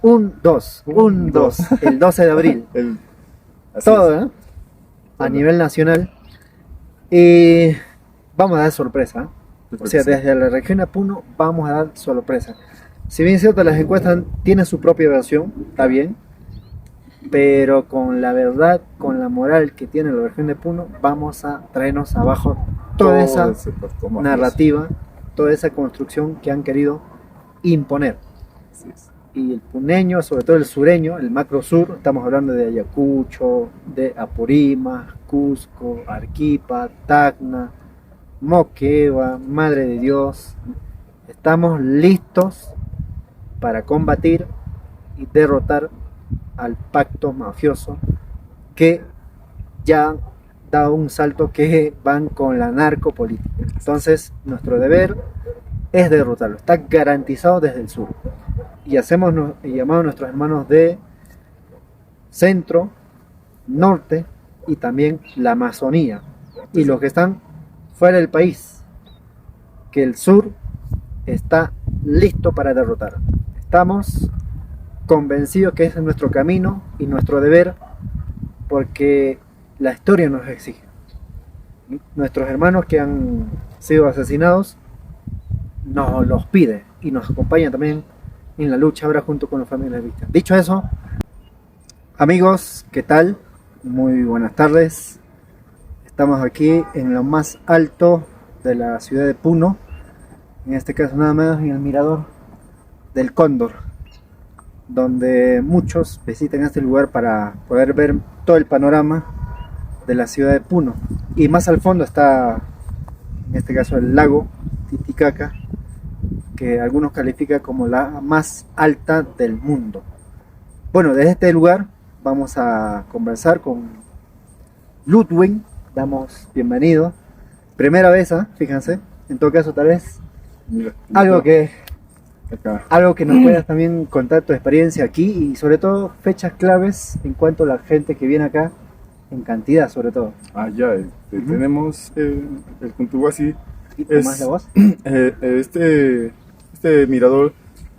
Un, dos. El 12 de abril. Todo, ¿eh? A nivel nacional. Y vamos a dar sorpresa. O sea, desde la región de Puno vamos a dar sorpresa. Si bien es cierto, las encuestas tienen su propia versión, está bien. Pero con la verdad, con la moral que tiene la región de Puno, vamos a traernos abajo toda esa narrativa, toda esa construcción que han querido imponer. Y el puneño, sobre todo el sureño, el macro sur, estamos hablando de Ayacucho, de Apurímac, Cusco, Arequipa, Tacna, Moquegua, Madre de Dios. Estamos listos para combatir y derrotar al pacto mafioso que ya ha dado un salto, que van con la narcopolítica. Entonces nuestro deber es derrotarlo, está garantizado desde el sur. Y hacemos llamado a nuestros hermanos de centro, norte y también la Amazonía y los que están fuera del país, que el sur está listo para derrotar. Estamos convencidos que ese es nuestro camino y nuestro deber, porque la historia nos exige. Nuestros hermanos que han sido asesinados nos los pide y nos acompaña también en la lucha ahora junto con las familias víctimas. Dicho eso, amigos, ¿qué tal? Muy buenas tardes. Estamos aquí en lo más alto de la ciudad de Puno, en este caso nada más en el mirador del Cóndor, donde muchos visitan este lugar para poder ver todo el panorama de la ciudad de Puno. Y más al fondo está, en este caso, el lago Titicaca, que algunos califican como la más alta del mundo. Bueno, desde este lugar vamos a conversar con Ludwig. Damos bienvenido. Primera vez, fíjense. En todo caso, tal vez algo que nos puedas también contar tu experiencia aquí y sobre todo fechas claves en cuanto a la gente que viene acá en cantidad, sobre todo. Tenemos el Cuntuhuasi. ¿Más la voz? Este mirador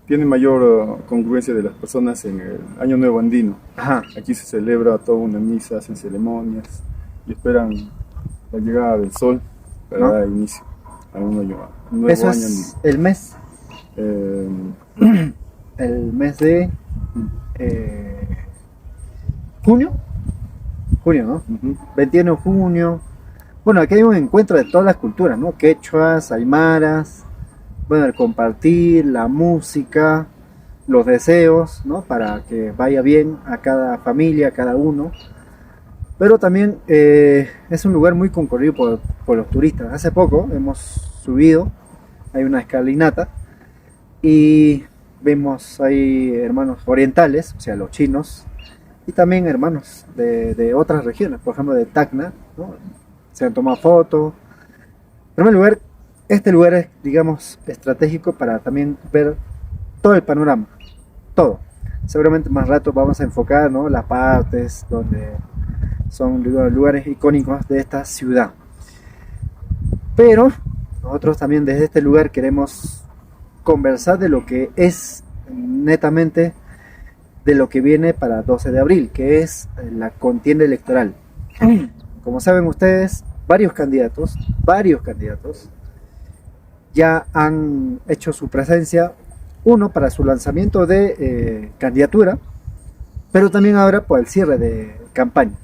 tiene mayor congruencia de las personas en el Año Nuevo Andino. Ajá. Aquí se celebra toda una misa, hacen ceremonias y esperan la llegada del sol para dar inicio a un nuevo Eso año es andino. el mes. El mes de junio, ¿no? 21 de junio. Bueno, aquí hay un encuentro de todas las culturas, ¿no? Quechuas, aymaras, bueno, el compartir, la música, los deseos, ¿no? Para que vaya bien a cada familia, a cada uno. Pero también es un lugar muy concurrido por los turistas. Hace poco hemos subido, hay una escalinata, y vemos ahí hermanos orientales, o sea, los chinos, y también hermanos de otras regiones, por ejemplo de Tacna, ¿no? Se han tomado fotos. En primer lugar, este lugar es, digamos, estratégico para también ver todo el panorama, todo. Seguramente más rato vamos a enfocar, ¿no?, las partes donde son lugares icónicos de esta ciudad. Pero nosotros también desde este lugar queremos conversar de lo que es netamente de lo que viene para 12 de abril, que es la contienda electoral. Como saben ustedes, varios candidatos ya han hecho su presencia, uno para su lanzamiento de candidatura, pero también ahora por el cierre de campaña.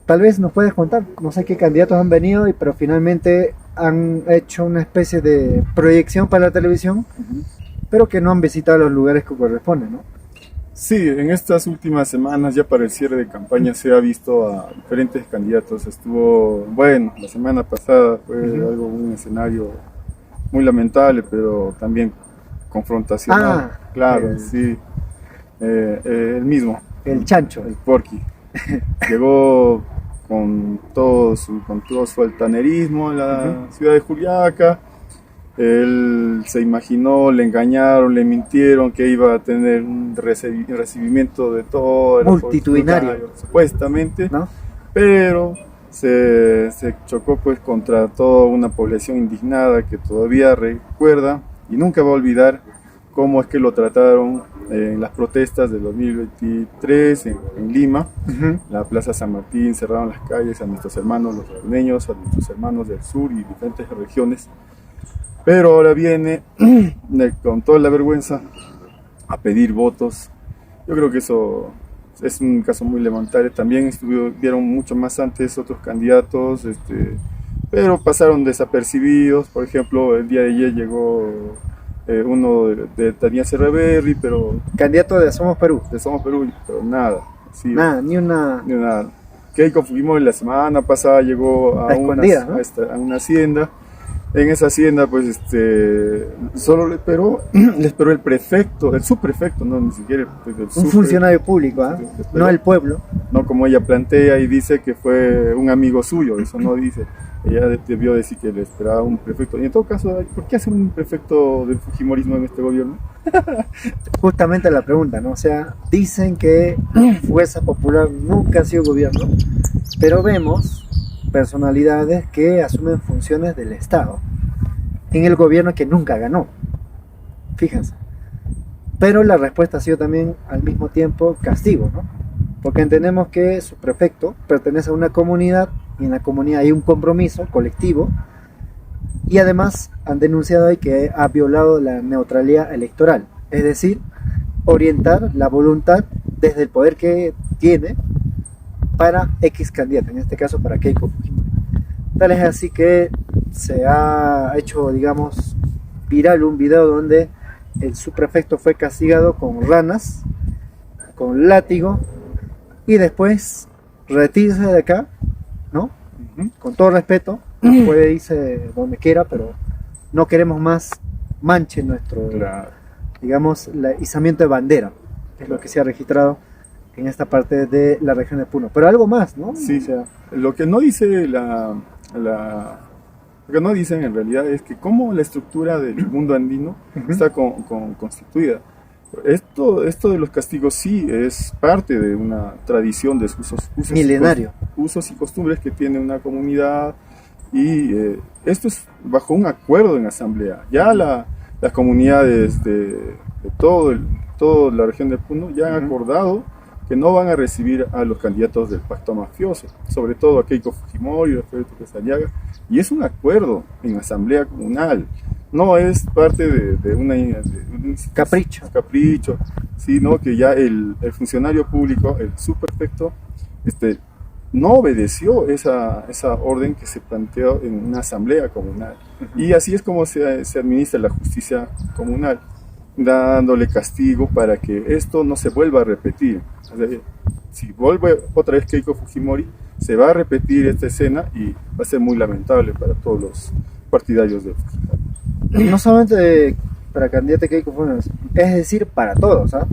Tal vez nos puedes contar, no sé qué candidatos han venido, pero finalmente han hecho una especie de proyección para la televisión, pero que no han visitado los lugares que corresponden, ¿no? Sí, en estas últimas semanas, ya para el cierre de campaña, se ha visto a diferentes candidatos. Estuvo, bueno, la semana pasada fue un escenario muy lamentable, pero también confrontacional. Claro, sí. El mismo. El chancho. El Porky. Llegó con todo su altanerismo a la ciudad de Juliaca. Él se imaginó, le engañaron, le mintieron que iba a tener un recibimiento de todo el multitudinario, supuestamente, ¿no? Pero se chocó pues contra toda una población indignada que todavía recuerda y nunca va a olvidar cómo es que lo trataron en las protestas del 2023 en Lima, la Plaza San Martín, cerraron las calles a nuestros hermanos los puneños, a nuestros hermanos del sur y diferentes regiones. Pero ahora viene con toda la vergüenza a pedir votos. Yo creo que eso es un caso muy lamentable. También estuvieron mucho más antes otros candidatos, pero pasaron desapercibidos. Por ejemplo, el día de ayer llegó uno de Daniel Cerreberry, pero... Candidato de Somos Perú. De Somos Perú, pero nada. Sí, nada, ni una... Ni nada. Keiko Fujimori la semana pasada llegó a una hacienda. En esa hacienda, pues, solo le esperó el prefecto, el subprefecto, no, ni siquiera un funcionario público, no el pueblo. No como ella plantea y dice que fue un amigo suyo, eso no dice. Ella debió decir que le esperaba un prefecto. Y en todo caso, ¿por qué hacer un prefecto del fujimorismo en este gobierno? Justamente la pregunta, ¿no? O sea, dicen que Fuerza Popular nunca ha sido gobierno, pero vemos personalidades que asumen funciones del Estado en el gobierno que nunca ganó, fíjense. Pero la respuesta ha sido también al mismo tiempo castigo, ¿no? Porque entendemos que su prefecto pertenece a una comunidad y en la comunidad hay un compromiso colectivo y además han denunciado ahí que ha violado la neutralidad electoral, es decir, orientar la voluntad desde el poder que tiene para X candidato, en este caso para Keiko Fujimori. Tal es así que se ha hecho, digamos, viral un video donde el subprefecto fue castigado con ranas, con látigo, y después retírese de acá, ¿no? Con todo respeto, puede irse donde quiera, pero no queremos más manche nuestro, digamos, el izamiento de bandera, que es lo que se ha registrado en esta parte de la región de Puno. Pero algo más, ¿no? Sí, o sea, lo que no dice lo que no dicen en realidad es que cómo la estructura del mundo andino está constituida. Esto de los castigos sí es parte de una tradición de usos milenario, usos y costumbres que tiene una comunidad, y esto es bajo un acuerdo en asamblea. Ya las comunidades de toda la región de Puno ya han acordado que no van a recibir a los candidatos del pacto mafioso, sobre todo a Keiko Fujimori, a Alfredo Quesadañaga, y es un acuerdo en asamblea comunal, no es parte de un capricho, sino que ya el funcionario público, el subprefecto, no obedeció esa orden que se planteó en una asamblea comunal, y así es como se administra la justicia comunal, dándole castigo para que esto no se vuelva a repetir. O sea, si vuelve otra vez Keiko Fujimori, se va a repetir esta escena y va a ser muy lamentable para todos los partidarios de Fujimori. No solamente para candidato Keiko Fujimori, es decir, para todos, ¿ah?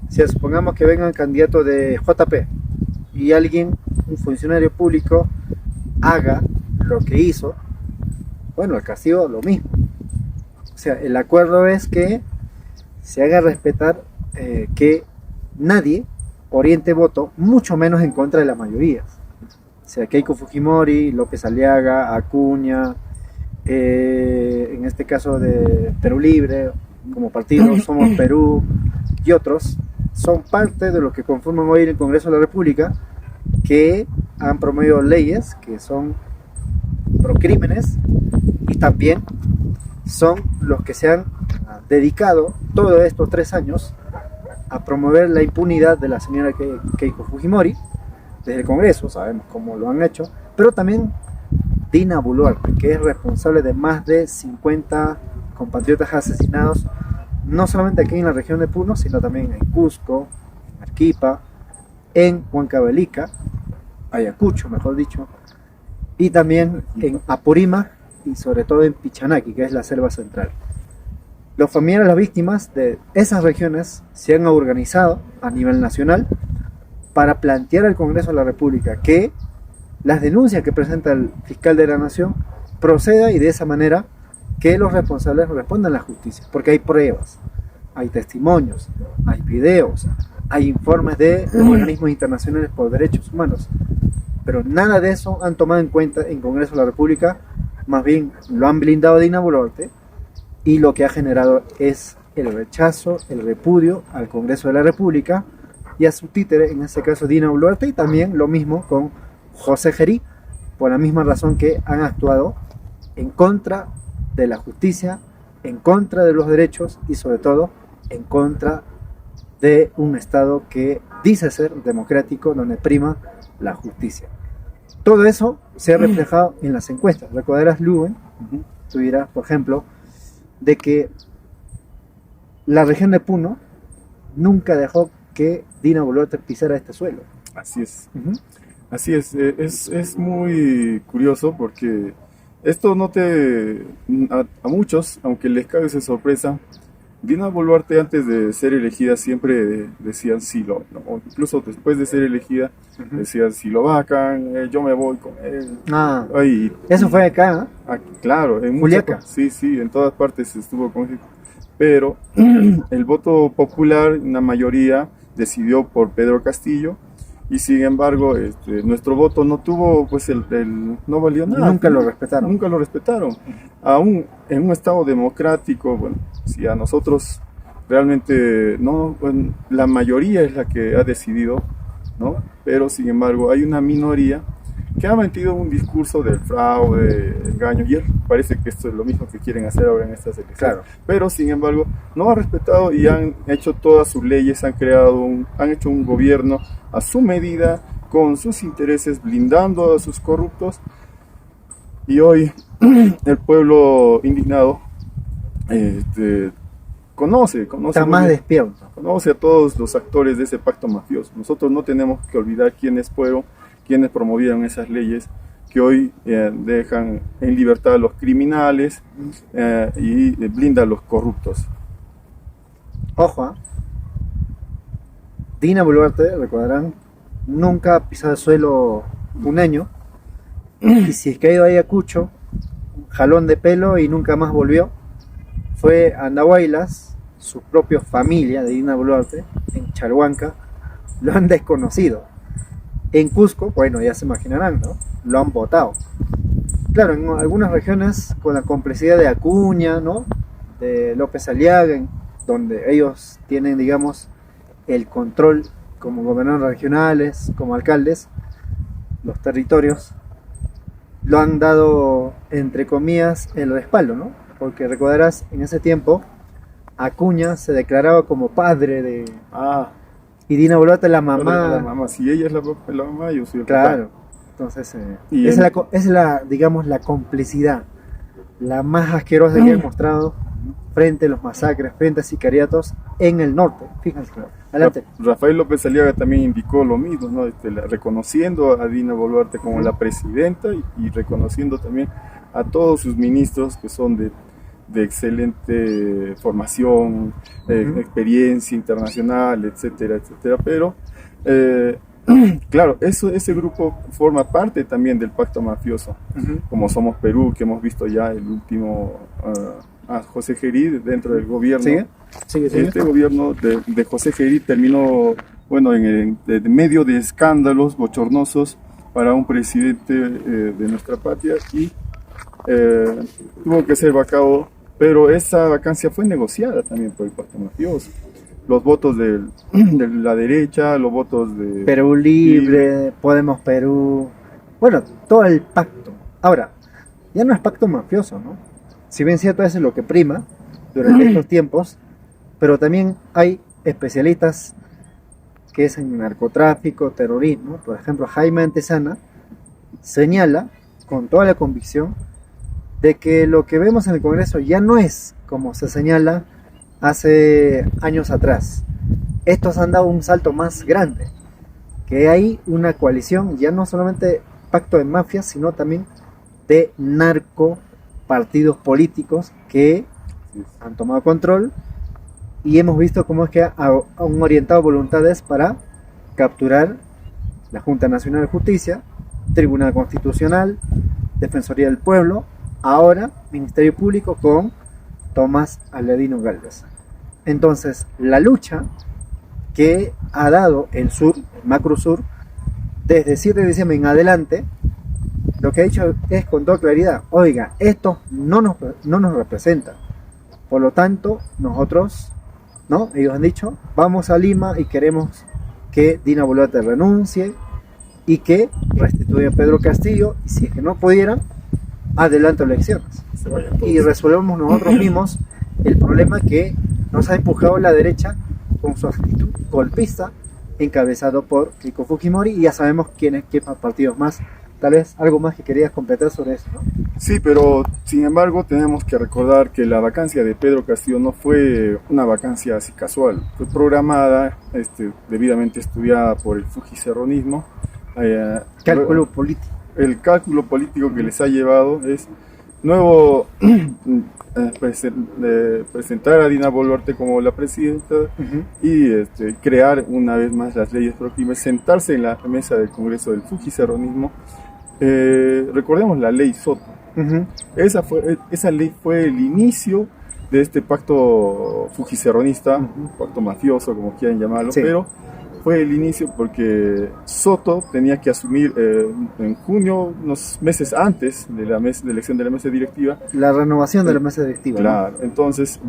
Si supongamos que venga el candidato de JP y alguien, un funcionario público, haga lo que hizo, bueno, el castigo lo mismo. O sea, el acuerdo es que se haga respetar que nadie oriente voto, mucho menos en contra de la mayoría. O sea, Keiko Fujimori, López Aliaga, Acuña, en este caso de Perú Libre, como partido Somos Perú y otros, son parte de los que conforman hoy el Congreso de la República, que han promovido leyes que son procrímenes y también son los que se han dedicado todos estos 3 años a promover la impunidad de la señora Keiko Fujimori desde el Congreso, sabemos cómo lo han hecho, pero también Dina Boluarte, que es responsable de más de 50 compatriotas asesinados, no solamente aquí en la región de Puno, sino también en Cusco, en Arequipa, en Huancavelica, Ayacucho, mejor dicho, y también en Apurímac y sobre todo en Pichanaki, que es la selva central. Los familiares de las víctimas de esas regiones se han organizado a nivel nacional para plantear al Congreso de la República que las denuncias que presenta el fiscal de la Nación proceda y de esa manera que los responsables respondan a la justicia, porque hay pruebas, hay testimonios, hay videos, hay informes de organismos internacionales por derechos humanos, pero nada de eso han tomado en cuenta en Congreso de la República, más bien lo han blindado a Dina Boluarte, y lo que ha generado es el rechazo, el repudio al Congreso de la República y a su títere, en este caso Dina Boluarte, y también lo mismo con José Gerí, por la misma razón que han actuado en contra de la justicia, en contra de los derechos y sobre todo en contra de un Estado que dice ser democrático, donde prima la justicia. Todo eso se ha reflejado en las encuestas. Recordarás, Luen, tú dirás, por ejemplo, de que la región de Puno nunca dejó que Dina Boluarte pisara este suelo. Así es. Así es muy curioso porque esto a muchos, aunque les cabe esa sorpresa, Dina Boluarte antes de ser elegida siempre decían o incluso después de ser elegida decían si lo vacan, yo me voy con él. Eso fue acá, ¿no? Claro, en Juliaca. Sí, en todas partes estuvo con él. Pero el voto popular, una mayoría, decidió por Pedro Castillo. Y sin embargo, nuestro voto no tuvo, pues no valió nada. Nunca lo respetaron. Nunca lo respetaron. Aún en un Estado democrático, bueno, si a nosotros realmente no, bueno, la mayoría es la que ha decidido, ¿no? Pero sin embargo hay una minoría que ha metido un discurso del fraude, engaño, y parece que esto es lo mismo que quieren hacer ahora en estas elecciones. Claro. Pero sin embargo no ha respetado y han hecho todas sus leyes, han hecho un gobierno a su medida, con sus intereses, blindando a sus corruptos, y hoy el pueblo indignado conoce está más despierto. Conoce a todos los actores de ese pacto mafioso. Nosotros no tenemos que olvidar quiénes fueron, quienes promovieron esas leyes que hoy dejan en libertad a los criminales y blindan a los corruptos. Ojo, Dina Boluarte, recordarán, nunca ha pisado el suelo puneño, y si es que ha ido a Ayacucho, jalón de pelo y nunca más volvió. Fue a Andahuaylas, su propia familia de Dina Boluarte, en Chalhuanca, lo han desconocido. En Cusco, bueno, ya se imaginarán, ¿no? Lo han votado. Claro, en algunas regiones con la complicidad de Acuña, ¿no? De López Aliaga, donde ellos tienen, digamos, el control como gobernadores regionales, como alcaldes, los territorios, lo han dado, entre comillas, el respaldo, ¿no? Porque recordarás, en ese tiempo, Acuña se declaraba como padre de... y Dina Boluarte la mamá. La mamá, si ella es la mamá, yo soy el claro. papá. Entonces, es la, digamos, la complicidad, la más asquerosa que han mostrado frente a los masacres, frente a sicariatos en el norte. Fíjense, adelante. Rafael López Aliaga también indicó lo mismo, ¿no? Reconociendo a Dina Boluarte como la presidenta y reconociendo también a todos sus ministros que son de excelente formación, experiencia internacional, etcétera, etcétera. Pero, claro, ese grupo forma parte también del pacto mafioso, como Somos Perú, que hemos visto ya el último... a José Gerí dentro del gobierno. ¿Sigue? Este gobierno de José Gerí terminó, bueno, en medio de escándalos bochornosos para un presidente de nuestra patria y tuvo que ser vacado, pero esa vacancia fue negociada también por el pacto mafioso. Los votos de la derecha, los votos de... Perú Libre, Podemos Perú, bueno, todo el pacto. Ahora, ya no es pacto mafioso, ¿no? Si bien cierto eso es lo que prima durante estos tiempos, pero también hay especialistas que es en narcotráfico, terrorismo. Por ejemplo, Jaime Antesana señala con toda la convicción de que lo que vemos en el Congreso ya no es como se señala hace años atrás. Estos han dado un salto más grande, que hay una coalición, ya no solamente pacto de mafias, sino también de narco partidos políticos que han tomado control, y hemos visto cómo es que han orientado voluntades para capturar la Junta Nacional de Justicia, Tribunal Constitucional, Defensoría del Pueblo, ahora Ministerio Público con Tomás Aladino Gálvez. Entonces, la lucha que ha dado el sur, el Macro Sur, desde 7 de diciembre en adelante, lo que ha dicho es con toda claridad: oiga, esto no nos representa. Por lo tanto, nosotros, ¿no? Ellos han dicho, vamos a Lima y queremos que Dina Boluarte renuncie y que restituya a Pedro Castillo, y si es que no pudieran, adelante elecciones. Y resolvemos nosotros mismos el problema que nos ha empujado la derecha con su actitud golpista, encabezado por Keiko Fujimori, y ya sabemos quiénes, qué partidos más. Tal vez algo más que querías completar sobre eso, ¿no? Sí, pero sin embargo tenemos que recordar que la vacancia de Pedro Castillo no fue una vacancia así casual, fue programada, debidamente estudiada por el fujicerronismo. Cálculo político. El cálculo político que les ha llevado es nuevo presentar a Dina Boluarte como la presidenta y crear una vez más las leyes próximas, sentarse en la mesa del Congreso del fujicerronismo. Recordemos la ley Soto. Esa ley fue el inicio de este pacto fujicerronista, pacto mafioso, como quieran llamarlo, sí. Pero fue el inicio porque Soto tenía que asumir en junio, unos meses antes de la elección de la mesa directiva. La renovación de la mesa directiva. Claro, ¿no? Entonces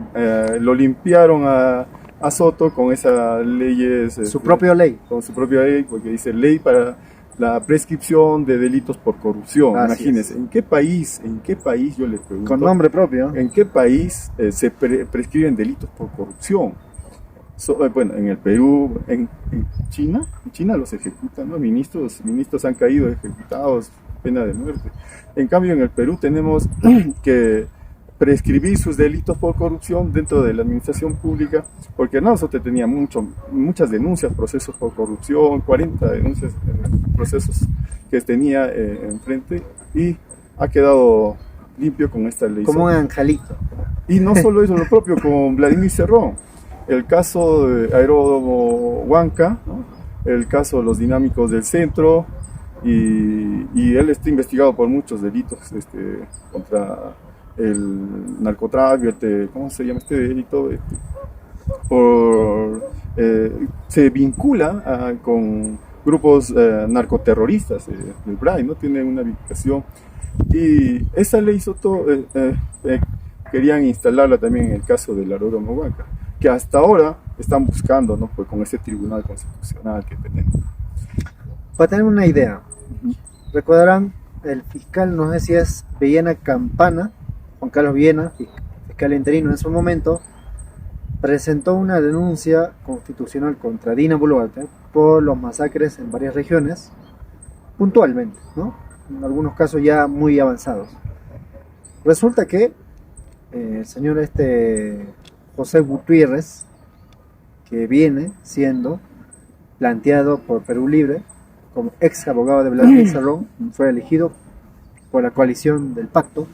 lo limpiaron a Soto con esas leyes. Su propia ley. Con su propia ley, porque dice ley para la prescripción de delitos por corrupción. Así imagínense, es. ¿en qué país yo les pregunto? Con nombre propio. ¿En qué país se prescriben delitos por corrupción? Bueno, en el Perú, en China los ejecutan, ¿no? Ministros han caído ejecutados, pena de muerte. En cambio, en el Perú tenemos que prescribir sus delitos por corrupción dentro de la administración pública, porque nosotros teníamos muchas denuncias, procesos por corrupción, 40 denuncias, procesos que tenía enfrente, y ha quedado limpio con esta ley. Como un angelito. Y no solo eso, lo propio con Vladimir Cerrón, el caso de Aeródromo Huanca, ¿no? El caso de los dinámicos del centro, y él está investigado por muchos delitos contra el narcotráfico, ¿cómo se llama este delito? Se vincula con grupos narcoterroristas, el BRAI, ¿no? Tiene una vinculación, y esa ley Soto querían instalarla también en el caso del aeródromo Huanca, que hasta ahora están buscando, ¿no? Pues con ese tribunal constitucional que tenemos. Para tener una idea, recordarán, el fiscal, no sé si es Villena Campana, Juan Carlos Villena, fiscal interino en su momento, presentó una denuncia constitucional contra Dina Boluarte por los masacres en varias regiones, puntualmente, ¿no? En algunos casos ya muy avanzados. Resulta que el señor José Gutiérrez, que viene siendo planteado por Perú Libre como ex abogado de Vladimir Cerrón, fue elegido por la coalición del pacto.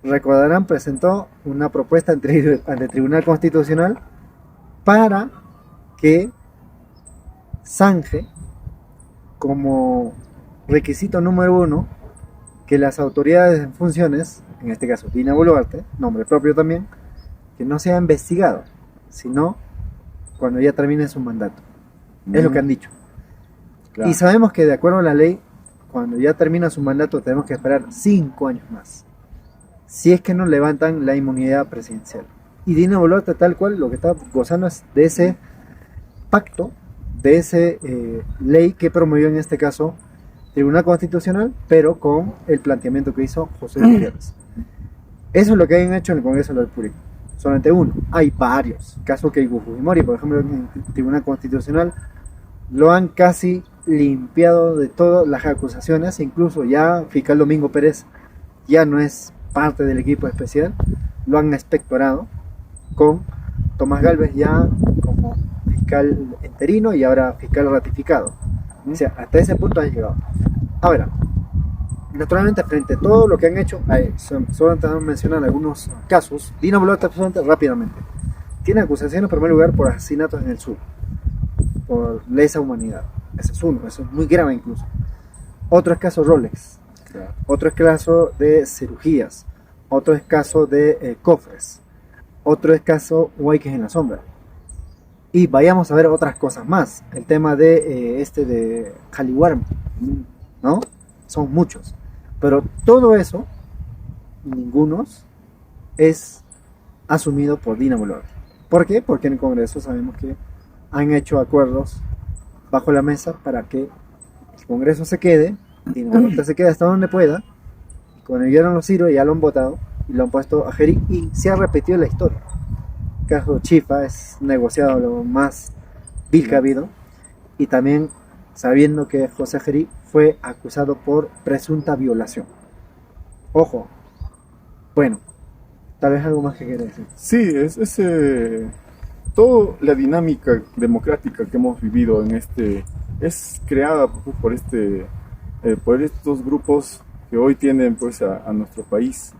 Recordarán, presentó una propuesta ante el Tribunal Constitucional para que zanje como requisito número 1 que las autoridades en funciones, en este caso Dina Boluarte, nombre propio también, que no sea investigado, sino cuando ya termine su mandato. Es lo que han dicho. Claro. Y sabemos que de acuerdo a la ley, cuando ya termina su mandato tenemos que esperar 5 años más, si es que no levantan la inmunidad presidencial. Y Dina Boluarte, tal cual, lo que está gozando es de ese pacto, de esa ley que promovió en este caso Tribunal Constitucional, pero con el planteamiento que hizo José Gutiérrez. Eso es lo que han hecho en el Congreso de la República. Solamente uno, hay varios. Caso Keiko Fujimori, por ejemplo, en el Tribunal Constitucional lo han casi limpiado de todas las acusaciones, incluso ya fiscal Domingo Pérez ya no es parte del equipo especial, lo han expectorado con Tomás Gálvez ya como fiscal interino y ahora fiscal ratificado. O sea, hasta ese punto han llegado. Ahora, naturalmente, frente a todo lo que han hecho, solo tenemos que mencionar algunos casos. Dina Boluarte, rápidamente, tiene acusaciones en primer lugar por asesinatos en el sur, por lesa humanidad. Ese es uno, eso es muy grave incluso. Otro es caso Rolex, claro. Otro es caso de cirugías, otro es caso de cofres, otro es caso Huayques en la sombra. Y vayamos a ver otras cosas más. El tema de de Jaliwarm, ¿no? Son muchos. Pero todo eso, ningunos es asumido por Dina Boluarte. ¿Por qué? Porque en el Congreso sabemos que han hecho acuerdos bajo la mesa para que el Congreso se quede, Dina Boluarte se quede hasta donde pueda, y cuando llegaron los Ciro ya lo han votado y lo han puesto a Jeri, y se ha repetido la historia. El caso Chifa es negociado lo más vil que ha habido, y también sabiendo que José Jeri fue acusado por presunta violación. Ojo, bueno, tal vez algo más que quiera decir. Sí, toda la dinámica democrática que hemos vivido es creada por estos grupos que hoy tienen pues a nuestro país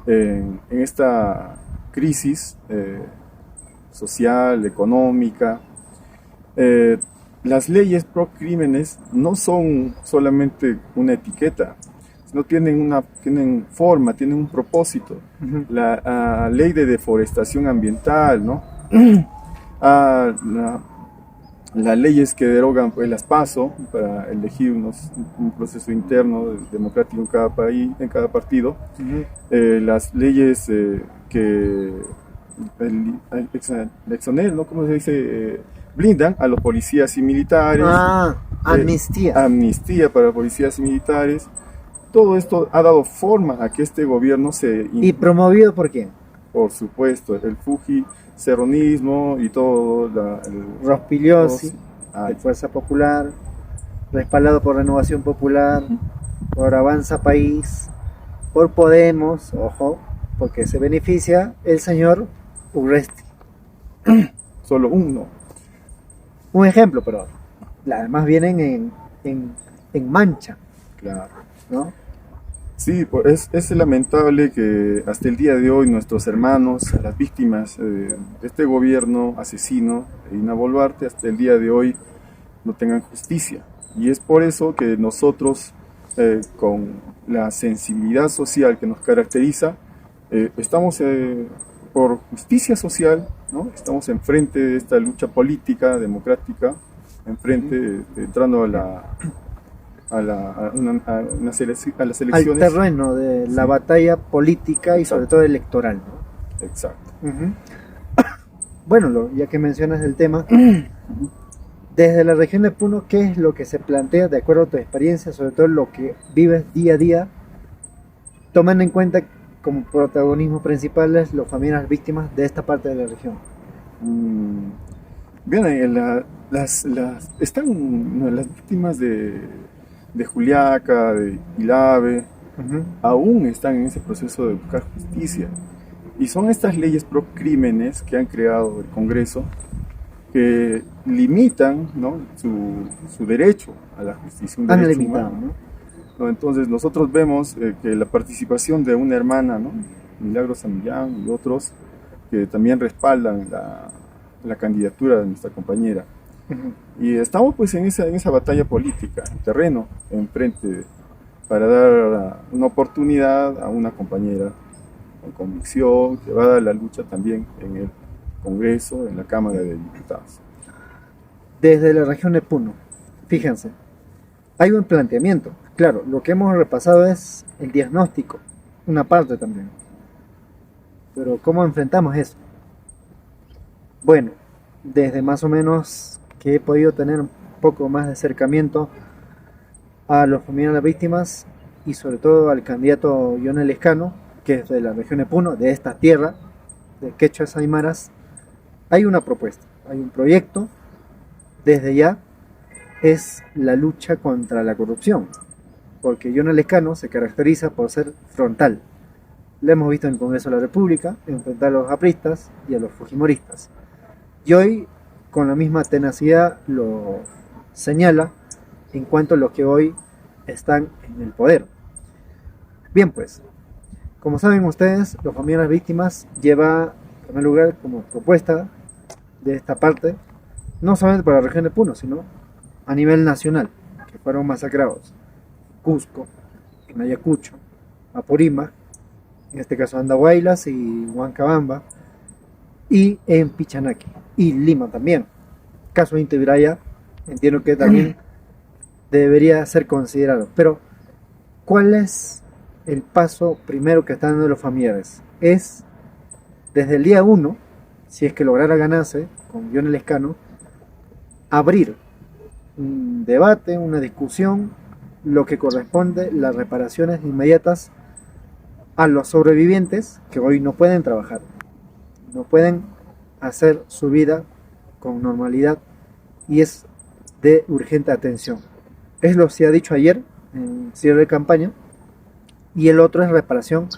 en esta crisis social, económica. Las leyes pro crímenes no son solamente una etiqueta, sino tienen forma, tienen un propósito. La ley de deforestación ambiental, ¿no? Las leyes que derogan pues, las PASO para elegir un proceso interno democrático en cada país, en cada partido. Las leyes que exoneran, ¿no? ¿Cómo se dice? Blindan a los policías y militares. Amnistía. Amnistía para policías y militares. Todo esto ha dado forma a que este gobierno ¿Y promovido por quién? Por supuesto, el Fujicerronismo y todo. Rospigliosi, de Fuerza Popular, respaldado por Renovación Popular, por Avanza País, por Podemos, ojo, porque se beneficia el señor Urresti. Solo uno. Un ejemplo, pero las demás vienen en mancha. Claro. ¿No? Sí, pues es lamentable que hasta el día de hoy nuestros hermanos, las víctimas de este gobierno asesino de Dina Boluarte, hasta el día de hoy no tengan justicia. Y es por eso que nosotros, con la sensibilidad social que nos caracteriza, estamos por justicia social, ¿no? Estamos enfrente de esta lucha política, democrática, enfrente, entrando a las elecciones. Al terreno de la batalla política y sobre todo electoral, ¿no? Exacto. Bueno, ya que mencionas el tema, desde la región de Puno, ¿qué es lo que se plantea de acuerdo a tu experiencia, sobre todo lo que vives día a día, tomando en cuenta como protagonismo principales los familiares víctimas de esta parte de la región? Bien, están las víctimas de Juliaca, de Ilave, aún están en ese proceso de buscar justicia. Y son estas leyes pro crímenes que han creado el Congreso que limitan, ¿no? su derecho a la justicia, un derecho humano, ¿no? Entonces nosotros vemos que la participación de una hermana, ¿no? Milagros Samillán y otros que también respaldan la candidatura de nuestra compañera. Y estamos pues en esa batalla política, en terreno, enfrente, para dar una oportunidad a una compañera con convicción que va a dar la lucha también en el Congreso, en la Cámara de Diputados. Desde la región de Puno, fíjense, hay un planteamiento. Claro, lo que hemos repasado es el diagnóstico, una parte también. Pero ¿cómo enfrentamos eso? Bueno, desde más o menos que he podido tener un poco más de acercamiento a los familiares de las víctimas y sobre todo al candidato Yonel Escano, que es de la región de Puno, de esta tierra, de quechuas aymaras, hay una propuesta, hay un proyecto, desde ya es la lucha contra la corrupción, porque Yonel Escano se caracteriza por ser frontal. Lo hemos visto en el Congreso de la República, enfrentar a los apristas y a los fujimoristas. Y hoy, con la misma tenacidad, lo señala en cuanto a los que hoy están en el poder. Bien pues, como saben ustedes, los familiares víctimas lleva en primer lugar como propuesta de esta parte, no solamente para la región de Puno, sino a nivel nacional, que fueron masacrados Cusco, en Ayacucho, Apurímac, en este caso Andahuaylas y Huancabamba, y en Pichanaki, y Lima también. Caso de Inti Viraya, entiendo que también debería ser considerado. Pero, ¿cuál es el paso primero que están dando los familiares? Es desde el día 1, si es que lograra ganarse con John Elezcano, abrir un debate, una discusión, lo que corresponde, las reparaciones inmediatas a los sobrevivientes que hoy no pueden trabajar, no pueden hacer su vida con normalidad y es de urgente atención. Es lo que se ha dicho ayer en cierre de campaña. Y el otro es reparación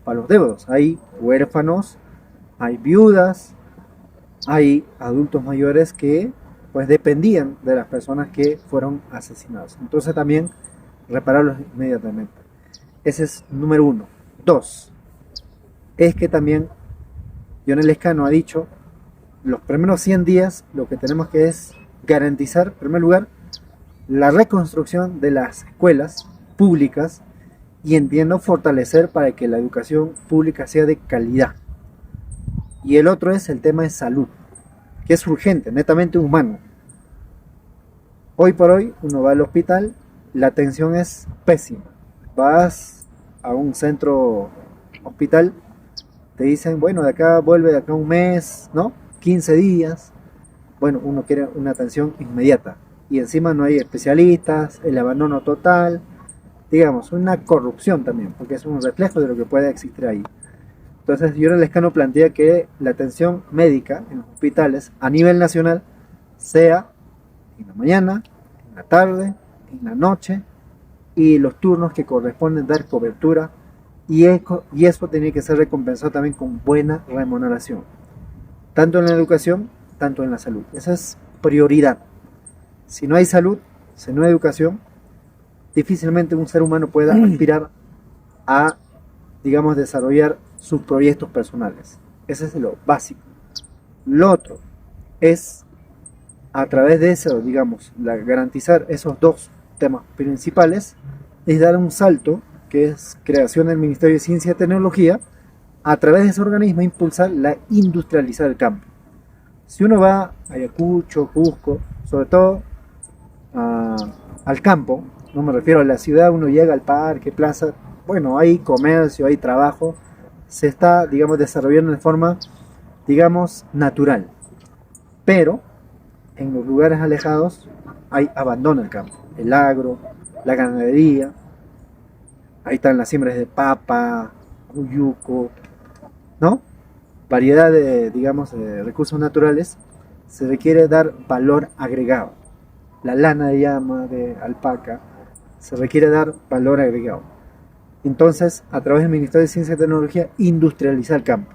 para los deudos. Hay huérfanos, hay viudas, hay adultos mayores que pues dependían de las personas que fueron asesinados. Entonces también repararlos inmediatamente. Ese es número 1. 2. Es que también John Elezcano ha dicho, los primeros 100 días lo que tenemos que es garantizar, en primer lugar, la reconstrucción de las escuelas públicas y entiendo fortalecer para que la educación pública sea de calidad. Y el otro es el tema de salud, que es urgente, netamente humano. Hoy por hoy uno va al hospital, la atención es pésima. Vas a un centro hospital, te dicen, bueno, de acá vuelve de acá un mes, ¿no? 15 días. Bueno, uno quiere una atención inmediata. Y encima no hay especialistas, el abandono total, digamos, una corrupción también, porque es un reflejo de lo que puede existir ahí. Entonces, John Elezcano plantea que la atención médica en los hospitales a nivel nacional sea en la mañana, en la tarde, en la noche y los turnos que corresponden dar cobertura y eso tiene que ser recompensado también con buena remuneración, tanto en la educación, tanto en la salud. Esa es prioridad. Si no hay salud, si no hay educación, difícilmente un ser humano pueda aspirar a, digamos, desarrollar sus proyectos personales. Ese es lo básico. Lo otro es, a través de eso, digamos, garantizar esos dos temas principales, es dar un salto, que es creación del Ministerio de Ciencia y Tecnología, a través de ese organismo impulsar la industrializar el campo. Si uno va a Ayacucho, Cusco, sobre todo al campo, no me refiero a la ciudad, uno llega al parque, plaza, bueno, hay comercio, hay trabajo, se está, digamos, desarrollando de forma, digamos, natural. Pero en los lugares alejados hay abandono del campo, el agro, la ganadería, ahí están las siembras de papa, uyuco, ¿no? Variedad de, digamos, de recursos naturales, se requiere dar valor agregado. La lana de llama, de alpaca, se requiere dar valor agregado. Entonces, a través del Ministerio de Ciencia y Tecnología, industrializar el campo.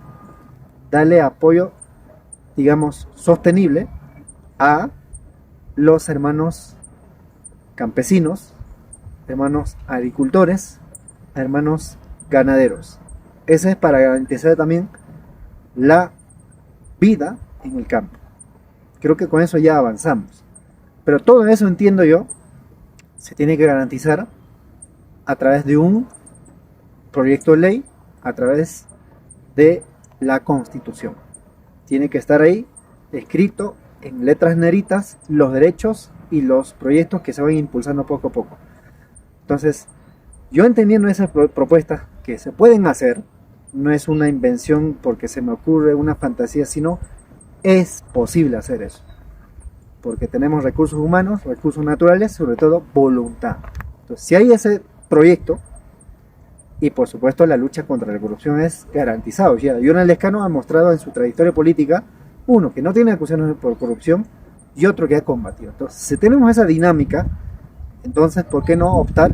Darle apoyo, digamos, sostenible a los hermanos campesinos, hermanos agricultores, hermanos ganaderos. Ese es para garantizar también la vida en el campo. Creo que con eso ya avanzamos. Pero todo eso, entiendo yo, se tiene que garantizar a través de un proyecto de ley, a través de la Constitución. Tiene que estar ahí escrito en letras negritas los derechos y los proyectos que se van impulsando poco a poco. Entonces, yo entendiendo esas propuestas que se pueden hacer, no es una invención porque se me ocurre una fantasía, sino es posible hacer eso. Porque tenemos recursos humanos, recursos naturales, sobre todo voluntad. Entonces, si hay ese proyecto, y por supuesto la lucha contra la corrupción es garantizado. Ya, John Elezcano ha mostrado en su trayectoria política, uno, que no tiene acusaciones por corrupción, y otro que ha combatido. Entonces, si tenemos esa dinámica, entonces, ¿por qué no optar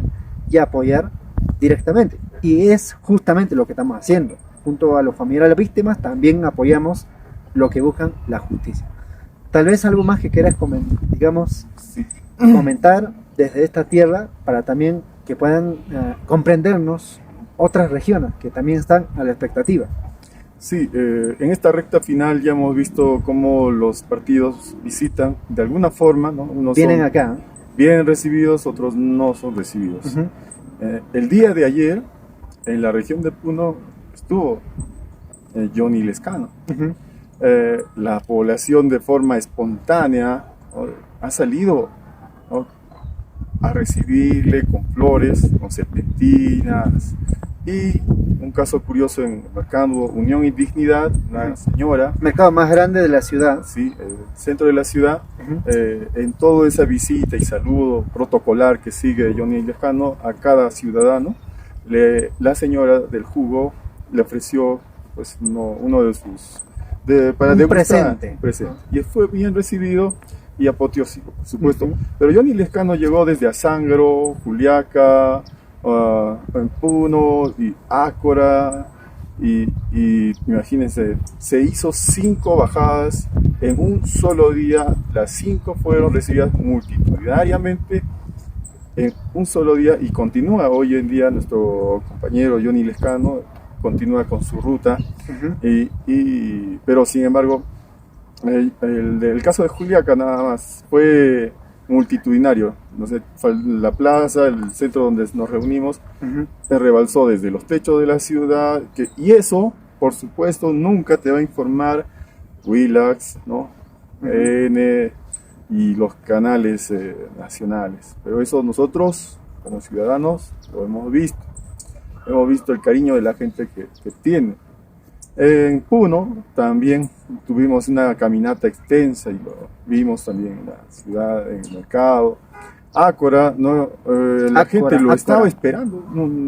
y apoyar directamente? Y es justamente lo que estamos haciendo. Junto a los familiares de las víctimas, también apoyamos lo que buscan la justicia. Tal vez algo más que quieras comentar desde esta tierra para también que puedan comprendernos otras regiones que también están a la expectativa. Sí, en esta recta final ya hemos visto cómo los partidos visitan de alguna forma, ¿no? Unos vienen son acá, bien recibidos, otros no son recibidos. El día de ayer, en la región de Puno, estuvo John Elezcano. La población de forma espontánea, ¿no?, ha salido, ¿no?, a recibirle con flores, con serpentinas y un caso curioso en el mercado Unión y Dignidad, una señora, mercado más grande de la ciudad. sí, el centro de la ciudad, en toda esa visita y saludo protocolar que sigue Johnny Lescano a cada ciudadano, la señora del jugo le ofreció pues uno de sus para un degustar, presente. y fue bien recibido y apoteósico, por supuesto. Pero Johnny Lescano llegó desde Azangro, Juliaca, en Puno y Ácora, y imagínense, se hizo 5 bajadas en un solo día. Las 5 fueron recibidas multitudinariamente en un solo día, y continúa hoy en día nuestro compañero Johnny Lescano, continúa con su ruta, pero sin embargo el caso de Juliaca nada más fue multitudinario. No sé, la plaza, el centro donde nos reunimos, se rebalsó desde los techos de la ciudad, y eso, por supuesto, nunca te va a informar Willax, ¿no? N y los canales nacionales. Pero eso nosotros, como ciudadanos, lo hemos visto. Hemos visto el cariño de la gente que tiene. En Puno también tuvimos una caminata extensa y lo vimos también en la ciudad, en el mercado. Ácora, la gente lo estaba esperando,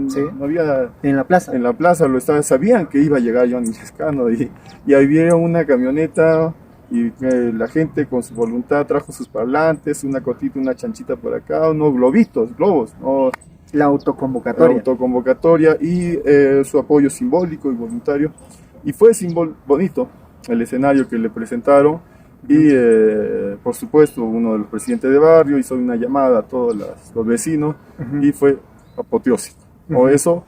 ¿sí? No había, en la plaza. En la plaza sabían que iba a llegar Johnny Lescano, y ahí vieron una camioneta, y la gente con su voluntad trajo sus parlantes, una cotita, una chanchita por acá, unos globos, ¿no? La autoconvocatoria Y su apoyo simbólico y voluntario. Y fue bonito el escenario que le presentaron, y por supuesto uno de los presidentes de barrio hizo una llamada a todos los vecinos, y fue apoteósico. O eso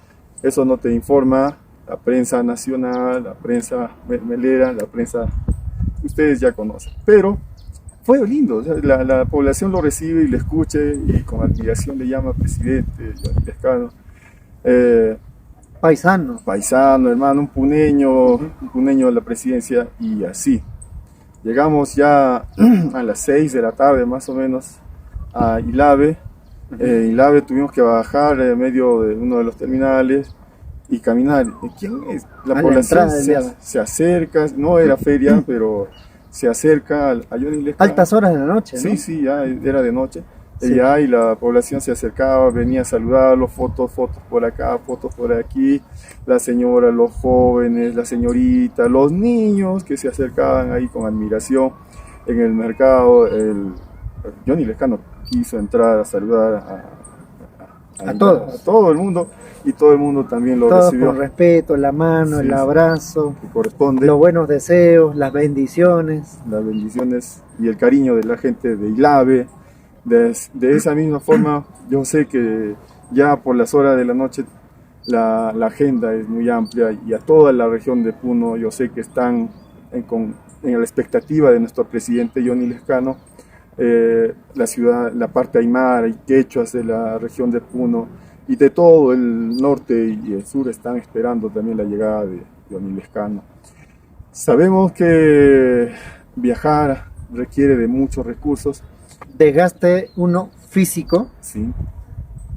no te informa la prensa nacional, la prensa melera, la prensa que ustedes ya conocen. Pero fue lindo, o sea, la población lo recibe y le escucha, y con admiración le llama presidente Johnny Lescano. Paisano, hermano, un puneño de la presidencia, y así. Llegamos ya a las 6 de la tarde más o menos a Ilave. Ilave tuvimos que bajar en medio de uno de los terminales y caminar. ¿Quién es? La población se acerca, no era feria, pero se acerca a Johnny Lescano. Altas horas de la noche, ¿no? Sí, ya era de noche. Sí. Y la población se acercaba, venía a saludarlo, fotos por acá, fotos por aquí, la señora, los jóvenes, la señorita, los niños que se acercaban ahí con admiración. En el mercado, Johnny Lescano quiso entrar a saludar a todo el mundo, y todo el mundo también lo recibió con respeto, la mano, el abrazo que corresponde, los buenos deseos, las bendiciones y el cariño de la gente de Ilave. De esa misma forma, yo sé que ya por las horas de la noche la agenda es muy amplia, y a toda la región de Puno yo sé que están en la expectativa de nuestro presidente Johnny Lescano. La ciudad, la parte aymara y quechuas de la región de Puno y de todo el norte y el sur están esperando también la llegada de Johnny Lescano. Sabemos que viajar requiere de muchos recursos. Desgaste uno físico, sí,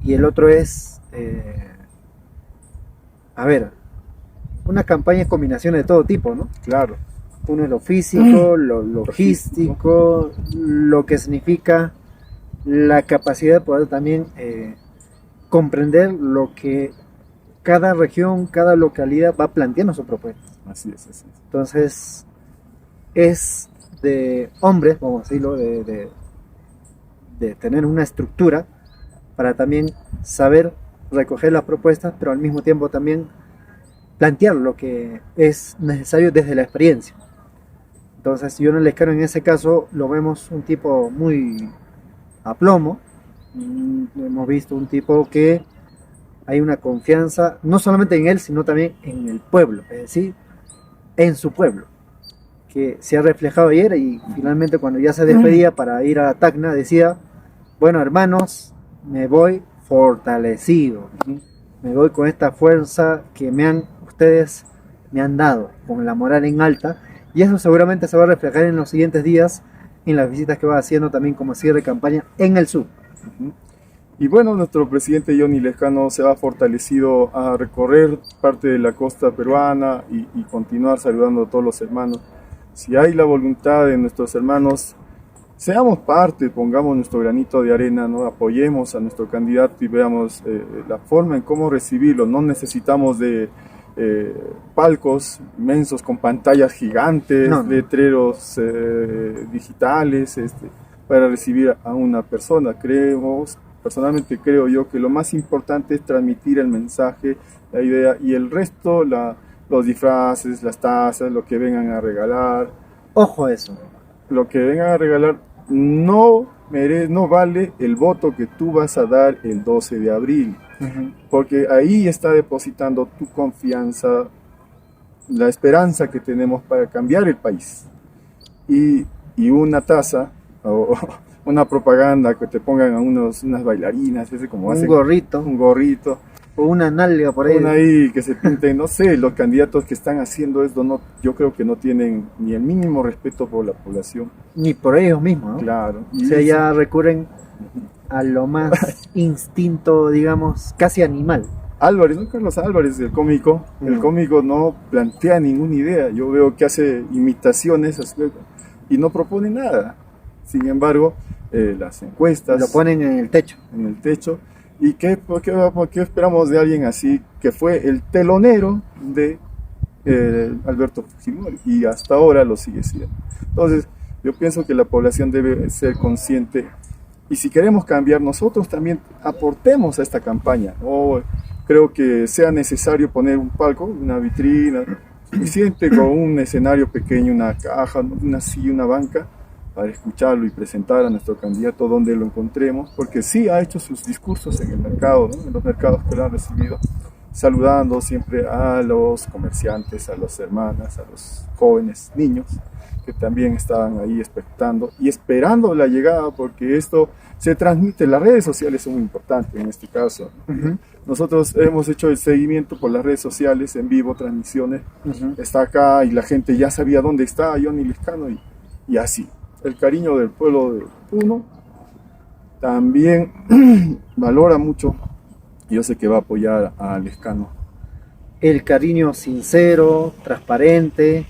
y el otro es una campaña de combinaciones de todo tipo, ¿no? Claro. Uno es lo físico, lo logístico, lo que significa la capacidad de poder también comprender lo que cada región, cada localidad va planteando su propuesta. Así es. Entonces, es de hombres, vamos a decirlo, de tener una estructura para también saber recoger las propuestas, pero al mismo tiempo también plantear lo que es necesario desde la experiencia. Entonces, Johnny Lescano en ese caso lo vemos un tipo muy a plomo. Hemos visto un tipo que hay una confianza no solamente en él, sino también en el pueblo, es decir, en su pueblo, que se ha reflejado ayer, y finalmente cuando ya se despedía para ir a Tacna decía: bueno, hermanos, me voy fortalecido, me voy con esta fuerza que ustedes me han dado, con la moral en alta, y eso seguramente se va a reflejar en los siguientes días en las visitas que va haciendo también como cierre de campaña en el sur. Y bueno, nuestro presidente Johnny Lescano se ha fortalecido a recorrer parte de la costa peruana y continuar saludando a todos los hermanos. Si hay la voluntad de nuestros hermanos, seamos parte, pongamos nuestro granito de arena, ¿no? Apoyemos a nuestro candidato y veamos la forma en cómo recibirlo. No necesitamos de palcos inmensos con pantallas gigantes, No. letreros digitales para recibir a una persona. Personalmente creo yo que lo más importante es transmitir el mensaje, la idea, y el resto, los disfraces, las tazas, lo que vengan a regalar. Ojo a eso. Lo que vengan a regalar no vale el voto que tú vas a dar el 12 de abril. Porque ahí está depositando tu confianza, la esperanza que tenemos para cambiar el país. Y una taza o una propaganda que te pongan a unas bailarinas, como hacen, un gorrito, o una nalga por ahí. Una ahí que se pinten, no sé, los candidatos que están haciendo esto, yo creo que no tienen ni el mínimo respeto por la población. Ni por ellos mismos, ¿no? Claro. O sea, ya recurren a lo más instinto, digamos, casi animal. Álvarez, ¿no? Carlos Álvarez, el cómico no plantea ninguna idea. Yo veo que hace imitaciones y no propone nada. Sin embargo, las encuestas... Lo ponen en el techo. ¿Y qué esperamos de alguien así, que fue el telonero de Alberto Fujimori y hasta ahora lo sigue siendo? Entonces, yo pienso que la población debe ser consciente, y si queremos cambiar, nosotros también aportemos a esta campaña. No creo que sea necesario poner un palco, una vitrina, suficiente con un escenario pequeño, una caja, una silla, una banca, para escucharlo y presentar a nuestro candidato donde lo encontremos, porque sí ha hecho sus discursos en el mercado, ¿no? En los mercados que lo han recibido, saludando siempre a los comerciantes, a las hermanas, a los jóvenes, niños, que también estaban ahí expectando y esperando la llegada, porque esto se transmite. Las redes sociales son muy importantes en este caso. Nosotros hemos hecho el seguimiento por las redes sociales, en vivo, transmisiones. Está acá y la gente ya sabía dónde está Johnny Lescano y así. El cariño del pueblo de Puno también valora mucho. Yo sé que va a apoyar a Lescano. El cariño sincero, transparente,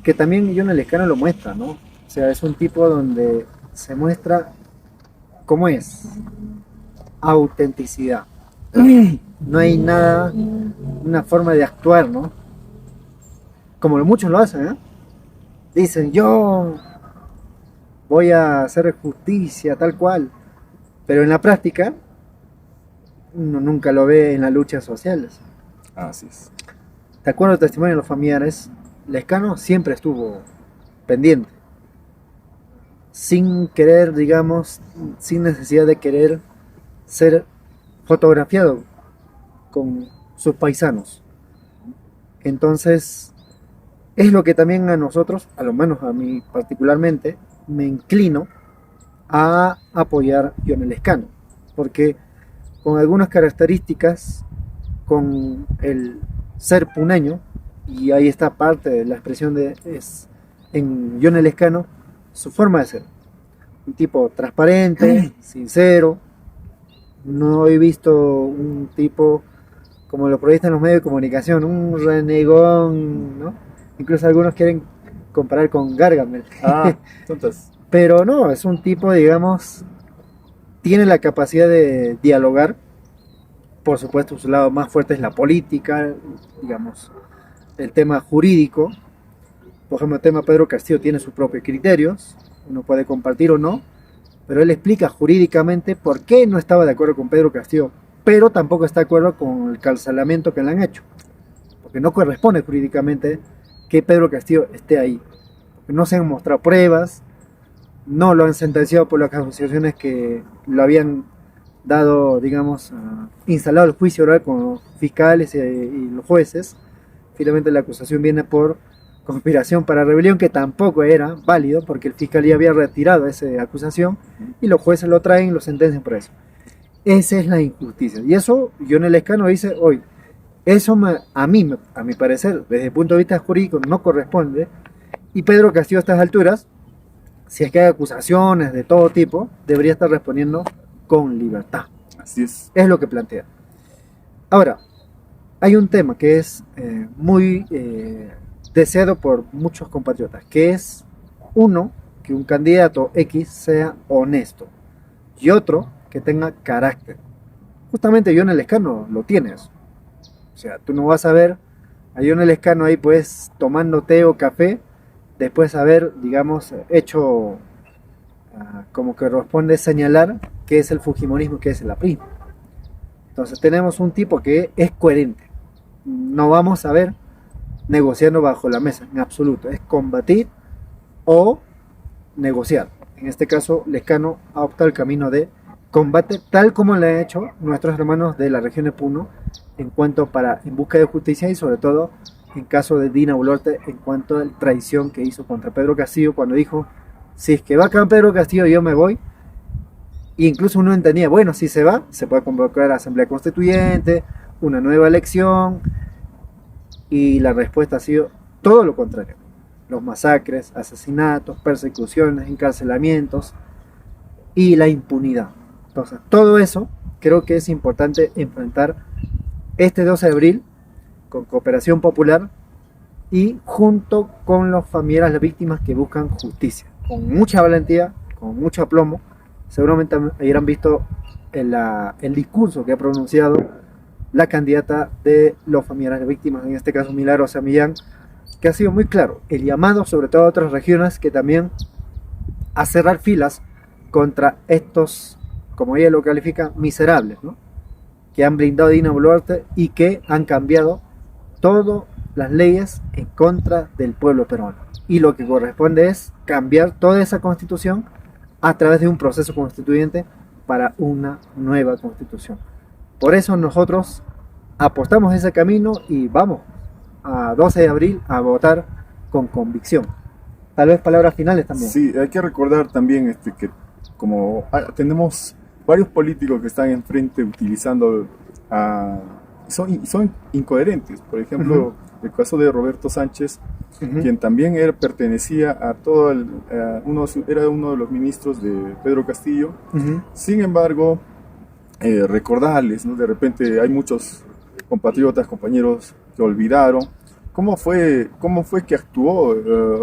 que también Johnny Lescano lo muestra, ¿no? O sea, es un tipo donde se muestra cómo es. Autenticidad. No hay nada, una forma de actuar, ¿no? Como muchos lo hacen, ¿eh? Dicen, yo voy a hacer justicia, tal cual. Pero en la práctica, uno nunca lo ve en las luchas sociales. Así es. De acuerdo al testimonio de los familiares, Lescano siempre estuvo pendiente. Sin querer, digamos, sin necesidad de querer ser fotografiado con sus paisanos. Entonces, es lo que también a nosotros, a lo menos a mí particularmente, me inclino a apoyar a Johnny Lescano, porque con algunas características, con el ser puneño, y ahí está parte de la expresión en Johnny Lescano, su forma de ser, un tipo transparente, sincero. No he visto un tipo como lo proyectan los medios de comunicación, un renegón, ¿no? Incluso algunos quieren comparar con Gargamel. Tontas. Pero no, es un tipo, digamos, tiene la capacidad de dialogar. Por supuesto, su lado más fuerte es la política, digamos, el tema jurídico. Por ejemplo, el tema Pedro Castillo tiene sus propios criterios, uno puede compartir o no, pero él explica jurídicamente por qué no estaba de acuerdo con Pedro Castillo, pero tampoco está de acuerdo con el cancelamiento que le han hecho, porque no corresponde jurídicamente que Pedro Castillo esté ahí, porque no se han mostrado pruebas, no lo han sentenciado por las acusaciones que lo habían dado, digamos, instalado el juicio oral con los fiscales y los jueces. Finalmente la acusación viene por conspiración para rebelión, que tampoco era válido porque el fiscal ya había retirado esa acusación y los jueces lo traen y lo sentencian por eso. Esa es la injusticia, y eso Johnny Lescano dice hoy. Eso a mi parecer, desde el punto de vista jurídico, no corresponde, y Pedro Castillo a estas alturas, si es que hay acusaciones de todo tipo, debería estar respondiendo con libertad. Así es. Es lo que plantea. Ahora, hay un tema que es muy deseado por muchos compatriotas, que es uno, que un candidato X sea honesto y otro, que tenga carácter. Justamente John Elezcano lo tienes. O sea, tú no vas a ver a John Elezcano ahí pues tomando té o café después de haber, digamos, hecho como que corresponde señalar qué es el fujimorismo, qué es el aprismo. Entonces tenemos un tipo que es coherente. No vamos a ver negociando bajo la mesa, en absoluto. Es combatir o negociar. En este caso, Lezcano ha optado el camino de combate, tal como lo han hecho nuestros hermanos de la región de Puno, en busca de justicia y sobre todo en caso de Dina Boluarte, en cuanto a la traición que hizo contra Pedro Castillo cuando dijo, si es que va acá Pedro Castillo yo me voy. E incluso uno entendía, bueno, si se va, se puede convocar a Asamblea Constituyente, una nueva elección, y la respuesta ha sido todo lo contrario. Los masacres, asesinatos, persecuciones, encarcelamientos y la impunidad. Entonces, todo eso creo que es importante enfrentar este 12 de abril con cooperación popular y junto con los familiares de las víctimas que buscan justicia, con mucha valentía, con mucho aplomo. Seguramente habrán visto el discurso que ha pronunciado la candidata de los familiares de víctimas, en este caso Milagros Samillán, que ha sido muy claro, el llamado sobre todo a otras regiones que también a cerrar filas contra estos, como ella lo califica, miserables, ¿no? Que han blindado a Dina Boluarte y que han cambiado todas las leyes en contra del pueblo peruano. Y lo que corresponde es cambiar toda esa constitución a través de un proceso constituyente para una nueva constitución. Por eso nosotros apostamos ese camino y vamos a 12 de abril a votar con convicción. Tal vez palabras finales también. Sí, hay que recordar también que como tenemos varios políticos que están enfrente utilizando, son incoherentes. Por ejemplo, el caso de Roberto Sánchez, quien también pertenecía a era uno de los ministros de Pedro Castillo. Sin embargo, recordarles, ¿no? De repente hay muchos compatriotas, compañeros que olvidaron cómo fue que actuó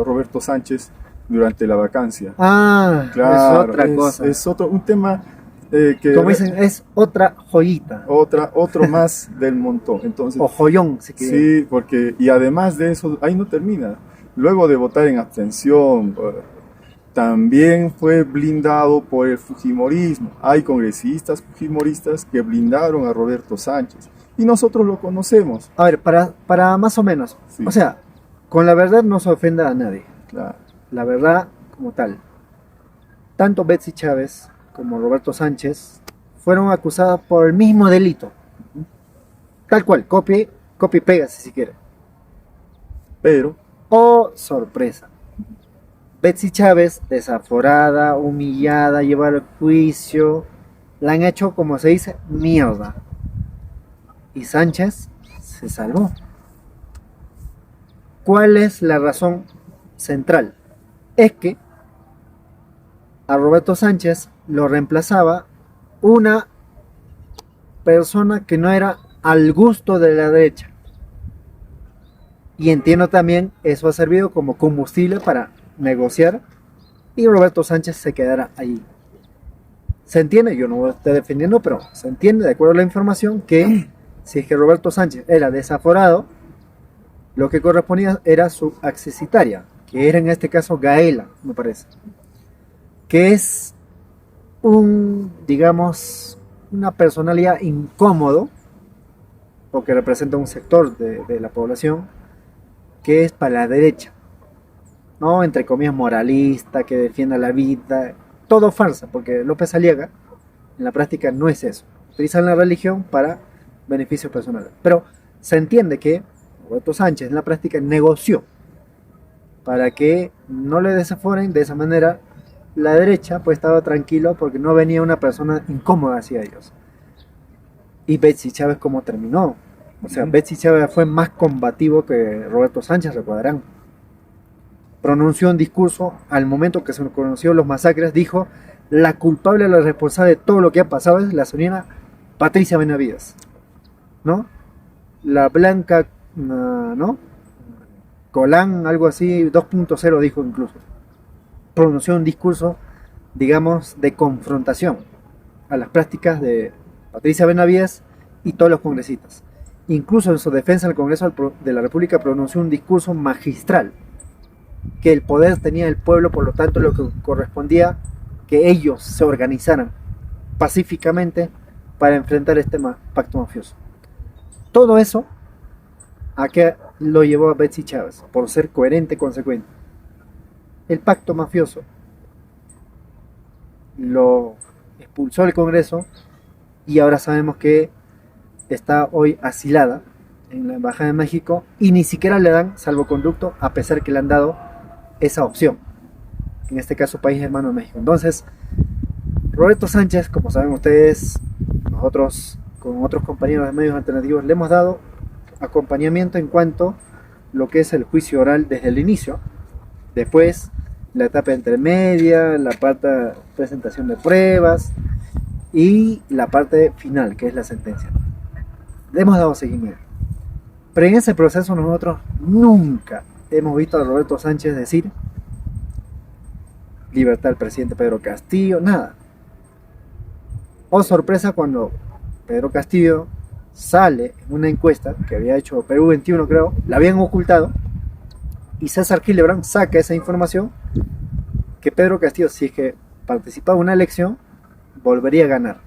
Roberto Sánchez durante la vacancia. Claro, es otra cosa. Es un tema que, como dicen, es otra joyita. Otro más del montón. Entonces, o joyón, si quieren. Sí, porque, y además de eso, ahí no termina. Luego de votar en abstención, también fue blindado por el fujimorismo. Hay congresistas fujimoristas que blindaron a Roberto Sánchez. Y nosotros lo conocemos. A ver, para más o menos. Sí. O sea, con la verdad no se ofenda a nadie. Claro. La verdad como tal. Tanto Betsy Chávez como Roberto Sánchez fueron acusados por el mismo delito. Tal cual, copy pega si quiere. Pero, oh sorpresa, Betsy Chávez, desaforada, humillada, llevada al juicio, la han hecho, como se dice, mierda. Y Sánchez se salvó. ¿Cuál es la razón central? Es que a Roberto Sánchez lo reemplazaba una persona que no era al gusto de la derecha. Y entiendo también eso ha servido como combustible para negociar y Roberto Sánchez se quedara ahí. Se entiende, yo no lo estoy defendiendo, pero se entiende de acuerdo a la información que si es que Roberto Sánchez era desaforado, lo que correspondía era su accesitaria, que era en este caso Gaela, me parece, que es digamos, una personalidad incómodo, porque representa un sector de la población que es para la derecha, ¿no? Entre comillas moralista, que defienda la vida, todo farsa, porque López Aliaga en la práctica no es eso, utilizan la religión para beneficios personales, pero se entiende que Roberto Sánchez en la práctica negoció para que no le desaforen de esa manera. La derecha pues estaba tranquilo porque no venía una persona incómoda hacia ellos. Y Betsy Chávez como terminó, o sea, Betsy Chávez fue más combativo que Roberto Sánchez, recordarán. Pronunció un discurso al momento que se conoció los masacres, dijo: la culpable, la responsable de todo lo que ha pasado es la señora Patricia Benavides, ¿no? La Blanca, ¿no? Colán, algo así, 2.0 dijo incluso. Pronunció un discurso, digamos, de confrontación a las prácticas de Patricia Benavides y todos los congresistas. Incluso en su defensa el Congreso de la República pronunció un discurso magistral, que el poder tenía el pueblo, por lo tanto lo que correspondía que ellos se organizaran pacíficamente para enfrentar este pacto mafioso. Todo eso, ¿a qué lo llevó a Betsy Chávez? Por ser coherente y consecuente. El pacto mafioso lo expulsó el Congreso y ahora sabemos que está hoy asilada en la Embajada de México y ni siquiera le dan salvoconducto a pesar que le han dado esa opción. En este caso, país hermano de México. Entonces, Roberto Sánchez, como saben ustedes, nosotros con otros compañeros de medios alternativos le hemos dado acompañamiento en cuanto a lo que es el juicio oral desde el inicio, después la etapa intermedia, la parte de presentación de pruebas y la parte final, que es la sentencia. Le hemos dado seguimiento. Pero en ese proceso nosotros nunca hemos visto a Roberto Sánchez decir libertad al presidente Pedro Castillo, nada. Oh sorpresa cuando Pedro Castillo sale en una encuesta que había hecho Perú 21, creo, la habían ocultado, y César Gillibrand saca esa información que Pedro Castillo, si es que participaba en una elección, volvería a ganar.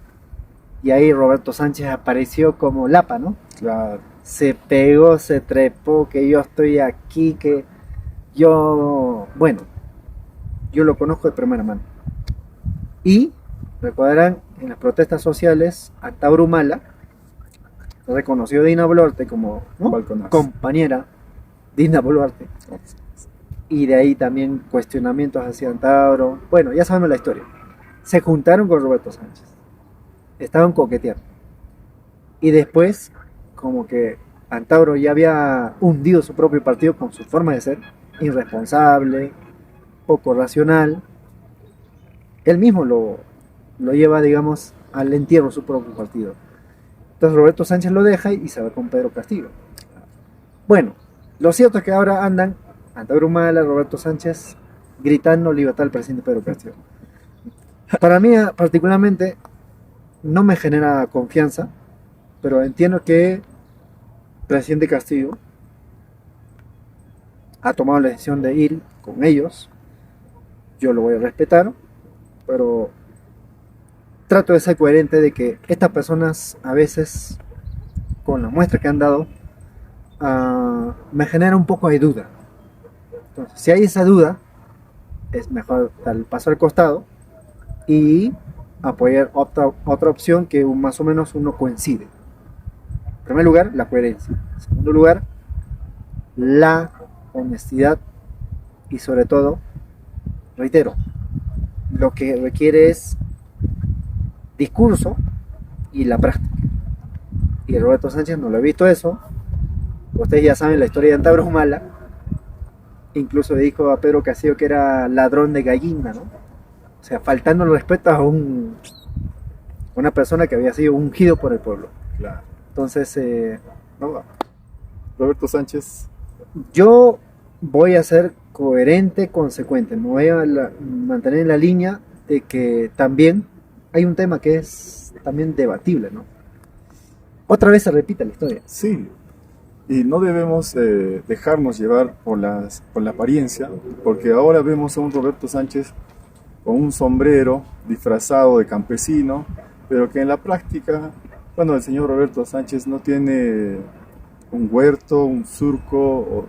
Y ahí Roberto Sánchez apareció como lapa, ¿no? Claro. Se pegó, se trepó, que yo estoy aquí, que yo, bueno, yo lo conozco de primera mano. Y recordarán, en las protestas sociales, Antauro Humala reconoció a Dina Boluarte como, ¿no?, compañera de Dina Boluarte. Y de ahí también cuestionamientos hacia Antauro. Bueno, ya sabemos la historia. Se juntaron con Roberto Sánchez. Estaban coqueteando. Y después, como que Antauro ya había hundido su propio partido con su forma de ser, irresponsable, poco racional. Él mismo lo lleva, digamos, al entierro de su propio partido. Entonces Roberto Sánchez lo deja y se va con Pedro Castillo. Bueno, lo cierto es que ahora andan Antauro Humala, Roberto Sánchez, gritando libertad al presidente Pedro Castillo. Para mí, particularmente, no me genera confianza, pero entiendo que el presidente Castillo ha tomado la decisión de ir con ellos. Yo lo voy a respetar, pero trato de ser coherente de que estas personas a veces, con la muestra que han dado, me genera un poco de duda. Entonces, si hay esa duda, es mejor dar el paso al costado y apoyar otra opción que más o menos uno coincide. En primer lugar, la coherencia. En segundo lugar, la honestidad y sobre todo, reitero, lo que requiere es discurso y la práctica. Y Roberto Sánchez no lo ha visto eso. Ustedes ya saben la historia de Antauro Humala. Incluso le dijo a Pedro Castillo que era ladrón de gallina, ¿no? O sea, faltando el respeto a una persona que había sido ungido por el pueblo. Claro. Entonces, no, Roberto Sánchez. Yo voy a ser coherente, consecuente. Me voy a mantener en la línea de que también hay un tema que es también debatible, ¿no? Otra vez se repite la historia. Sí. Y no debemos dejarnos llevar por la apariencia, porque ahora vemos a un Roberto Sánchez con un sombrero disfrazado de campesino, pero que en la práctica, bueno, el señor Roberto Sánchez no tiene un huerto, un surco,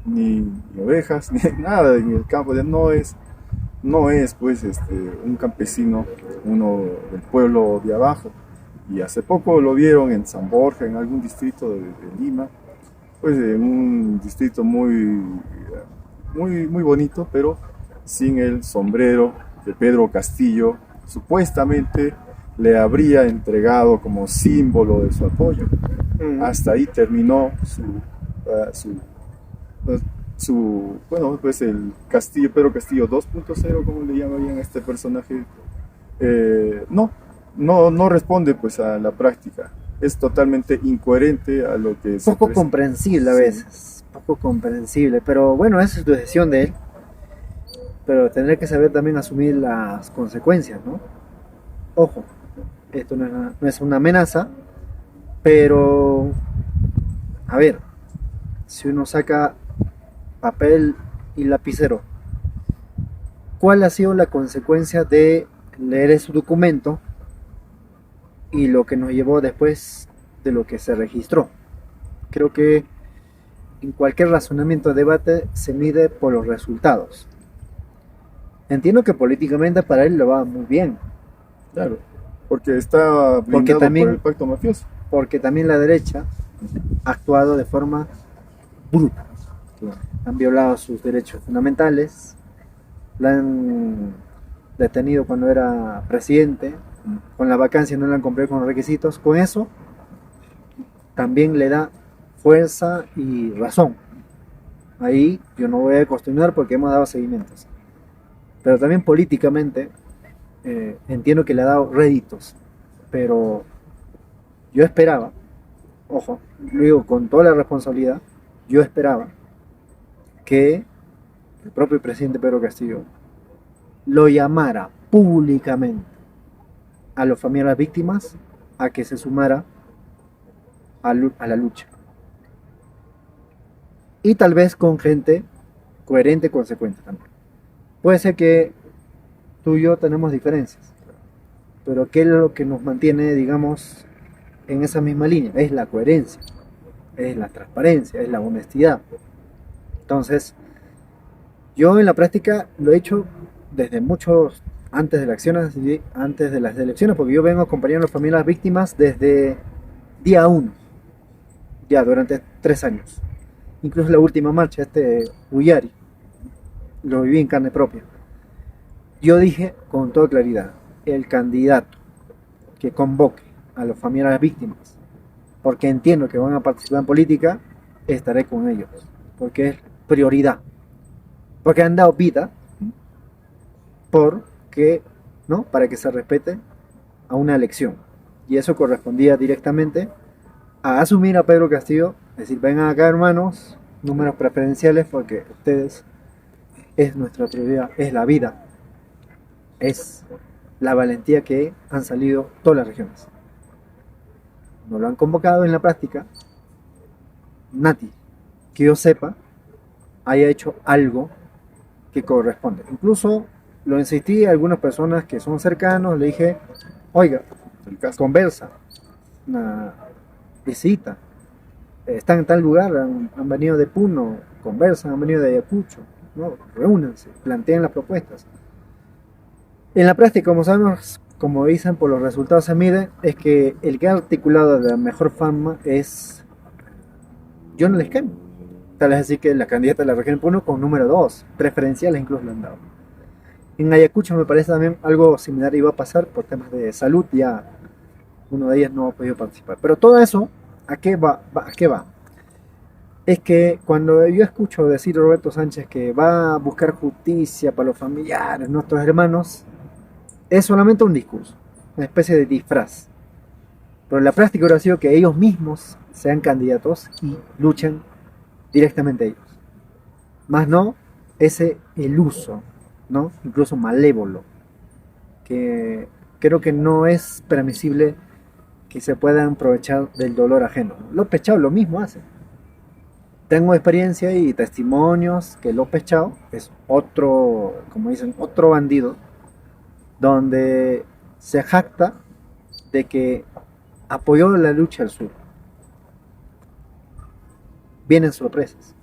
ni ovejas, ni nada en el campo. No es pues un campesino, uno del pueblo de abajo. Y hace poco lo vieron en San Borja, en algún distrito de Lima, pues en un distrito muy bonito, pero sin el sombrero que Pedro Castillo supuestamente le entregado como símbolo de su apoyo. Hasta ahí terminó bueno, pues el Pedro Castillo 2.0, como le llamarían a este personaje. No, no responde pues a la práctica. Es totalmente incoherente a lo que se Poco presenta. comprensible a Sí. veces, poco comprensible, pero bueno, esa es tu decisión de él, pero tendré que saber también asumir las consecuencias, ¿no? Ojo, esto no es una amenaza, pero, a ver, si uno saca papel y lapicero, ¿cuál ha sido la consecuencia de leer ese documento y lo que nos llevó después de lo que se registró? Creo que en cualquier razonamiento o debate se mide por los resultados. Entiendo que políticamente para él lo va muy bien, Claro, porque está blindado por el pacto mafioso. porque también la derecha ha actuado de forma bruta. Claro. Han violado sus derechos fundamentales, la han detenido cuando era presidente, con la vacancia no le han cumplido con los requisitos. Con eso también le da fuerza y razón. Ahí yo no voy a cuestionar porque hemos dado seguimientos. Pero también políticamente entiendo que le ha dado réditos. Pero yo esperaba, ojo, lo digo con toda la responsabilidad, yo esperaba que el propio presidente Pedro Castillo lo llamara públicamente a las familias víctimas a que se sumara a la lucha. Y tal vez con gente coherente y consecuente también. Puede ser que tú y yo tenemos diferencias, pero ¿qué es lo que nos mantiene, digamos, en esa misma línea? Es la coherencia, es la transparencia, es la honestidad. Entonces, yo en la práctica lo he hecho desde muchos antes de las acciones, antes de las elecciones, porque yo vengo acompañando a familias víctimas desde día 1, ya durante 3 años. Incluso la última marcha, Uyari, lo viví en carne propia. Yo dije con toda claridad, el candidato que convoque a las familias víctimas, porque entiendo que van a participar en política, estaré con ellos, porque es prioridad, porque han dado vida, ¿no? Para que se respete a una elección, y eso correspondía directamente a asumir a Pedro Castillo, decir, vengan acá hermanos, números preferenciales, porque ustedes es nuestra prioridad, es la vida, es la valentía que han salido todas las regiones. No lo han convocado en la práctica. Nati, que yo sepa, haya hecho algo que corresponde. Incluso lo insistí a algunas personas que son cercanos, le dije, oiga, conversa, una visita, están en tal lugar, han venido de Puno, conversan, han venido de Ayacucho, ¿no? Reúnanse, planteen las propuestas. En la práctica, como sabemos, como dicen, por los resultados se mide, es que el que ha articulado de la mejor forma es John Lescano. Tal es así que la candidata de la región Puno con número 2, preferenciales incluso le han dado. En Ayacucho me parece también algo similar iba a pasar por temas de salud, ya uno de ellos no ha podido participar. Pero todo eso, ¿a qué va? ¿A qué va? Es que cuando yo escucho decir a Roberto Sánchez que va a buscar justicia para los familiares, nuestros hermanos, es solamente un discurso, una especie de disfraz. Pero la práctica hubiera sido que ellos mismos sean candidatos y luchen directamente ellos. Más no el uso, ¿no? Incluso malévolo, que creo que no es permisible que se puedan aprovechar del dolor ajeno. López Chao lo mismo hace. Tengo experiencia y testimonios que López Chao es otro, como dicen, otro bandido, donde se jacta de que apoyó la lucha al sur. Vienen sorpresas.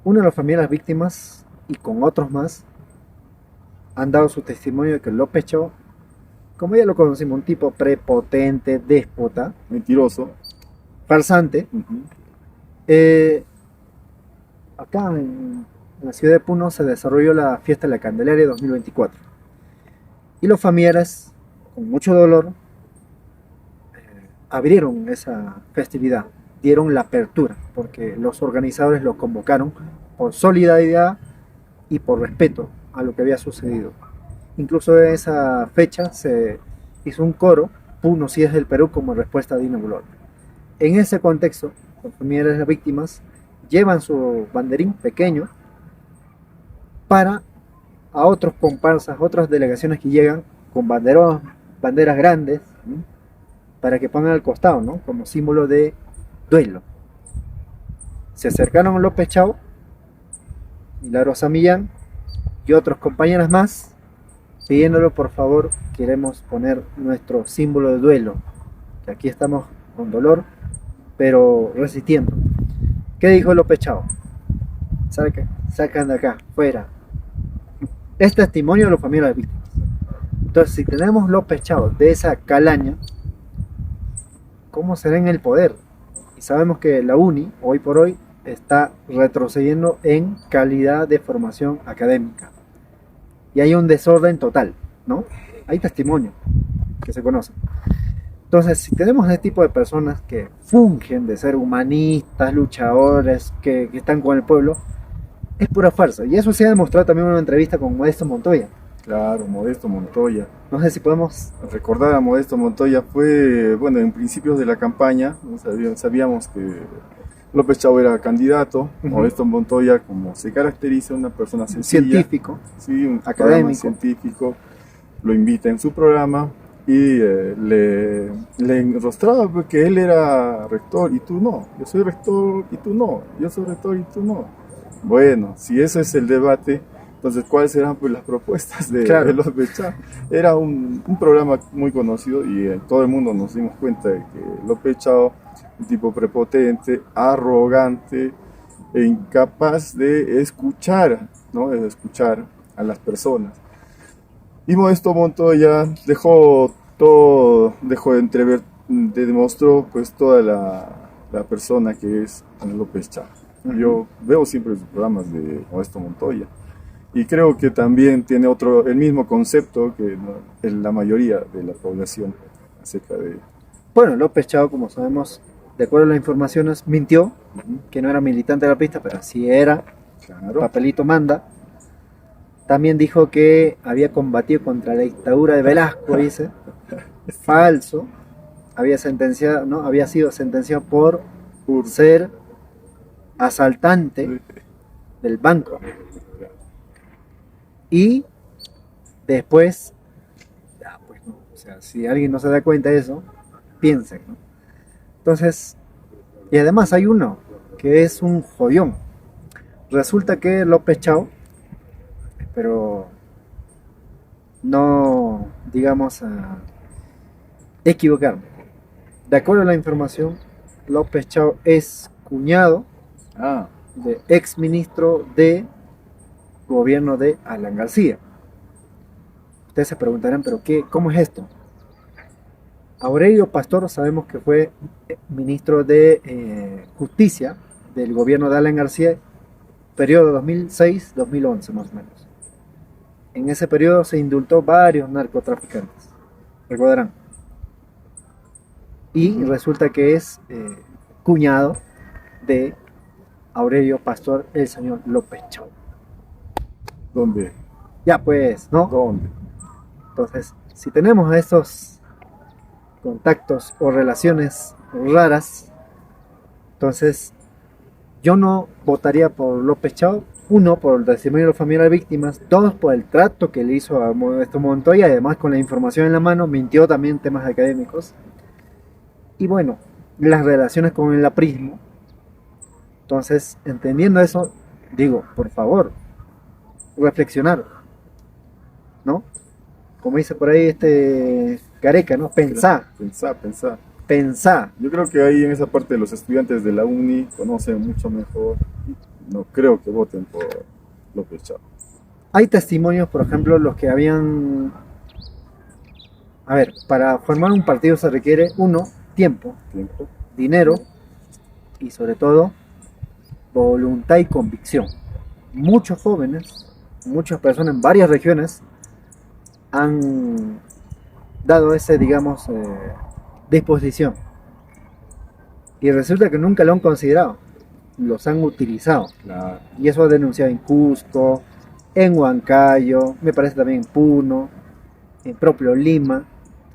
Una de las familias víctimas, y con otros más, han dado su testimonio de que López Chao, como ya lo conocimos, un tipo prepotente, déspota, mentiroso, farsante, acá en la ciudad de Puno se desarrolló la fiesta de la Candelaria 2024. Y los familiares, con mucho dolor, abrieron esa festividad, dieron la apertura, porque los organizadores lo convocaron por solidaridad y por respeto a lo que había sucedido. Incluso en esa fecha se hizo un coro, Puno sí es del Perú, como respuesta a Dina Boluarte. En ese contexto, los familiares de las víctimas llevan su banderín pequeño para a otros comparsas, otras delegaciones que llegan con banderas grandes, ¿no? Para que pongan al costado, ¿no? Como símbolo de duelo. Se acercaron a López Chau, Milagrosa Millán y otros compañeras más, pidiéndolo por favor, queremos poner nuestro símbolo de duelo, que aquí estamos con dolor, pero resistiendo. ¿Qué dijo López Chau? Sacan de acá, fuera. Es testimonio de los familiares de víctimas. Entonces, si tenemos López Chau de esa calaña, ¿cómo será en el poder? Y sabemos que la UNI, hoy por hoy, está retrocediendo en calidad de formación académica. Y hay un desorden total, ¿no? Hay testimonios que se conocen. Entonces, si tenemos este tipo de personas que fungen de ser humanistas, luchadores, que están con el pueblo, es pura farsa. Y eso se ha demostrado también en una entrevista con Modesto Montoya. Claro, Modesto Montoya. No sé si podemos recordar a Modesto Montoya. Fue, bueno, en principios de la campaña, sabíamos que López Chau era candidato. Modesto Montoya, como se caracteriza, una persona sencilla, científico, sí, un académico, científico, lo invita en su programa y le enrostraba porque él era rector y tú no, yo soy rector y tú no, yo soy rector y tú no. Bueno, si ese es el debate, entonces ¿cuáles eran pues las propuestas de López Chau? Era un programa muy conocido y todo el mundo nos dimos cuenta de que López Chau, un tipo prepotente, arrogante e incapaz de escuchar, ¿no? De escuchar a las personas. Y Modesto Montoya dejó de entrever, demostró pues toda la persona que es López Chau. Yo veo siempre los programas de Modesto Montoya y creo que también tiene el mismo concepto que la mayoría de la población acerca de... Bueno, López Chau, como sabemos, de acuerdo a las informaciones, mintió, que no era militante de la pista, pero sí era, claro. Papelito manda. También dijo que había combatido contra la dictadura de Velasco, dice. Falso. Había sido sentenciado por ser asaltante del banco. Y después, pues no, o sea, si alguien no se da cuenta de eso, piensen, ¿no? Entonces, y además hay uno que es un joyón. Resulta que López Chau, pero no, digamos, a equivocarme. De acuerdo a la información, López Chau es cuñado de ex ministro de gobierno de Alan García. Ustedes se preguntarán, ¿pero cómo es esto? Aurelio Pastor sabemos que fue ministro de Justicia del gobierno de Alan García, periodo 2006-2011 más o menos. En ese periodo se indultó varios narcotraficantes, recordarán. Y resulta que es cuñado de Aurelio Pastor, el señor López Chau. ¿Dónde? Ya pues, ¿no? ¿Dónde? Entonces, si tenemos estos contactos o relaciones raras, entonces yo no votaría por López Chau. Uno, por el testimonio de los familiares de víctimas. Dos, por el trato que le hizo a Modesto Montoya, además con la información en la mano, mintió también en temas académicos. Y bueno, las relaciones con el aprismo. Entonces, entendiendo eso, digo, por favor, reflexionar, ¿no? Como dice por ahí Gareca, ¿no? Pensar. Pensar. Yo creo que ahí en esa parte los estudiantes de la UNI conocen mucho mejor. No creo que voten por López Chau. Hay testimonios, por ejemplo, los que habían... A ver, para formar un partido se requiere, uno, tiempo, dinero y sobre todo voluntad y convicción. Muchos jóvenes, muchas personas en varias regiones han dado ese, digamos, disposición. Y resulta que nunca lo han considerado. Los han utilizado. Claro. Y eso ha denunciado en Cusco, en Huancayo, me parece también en Puno, en propio Lima.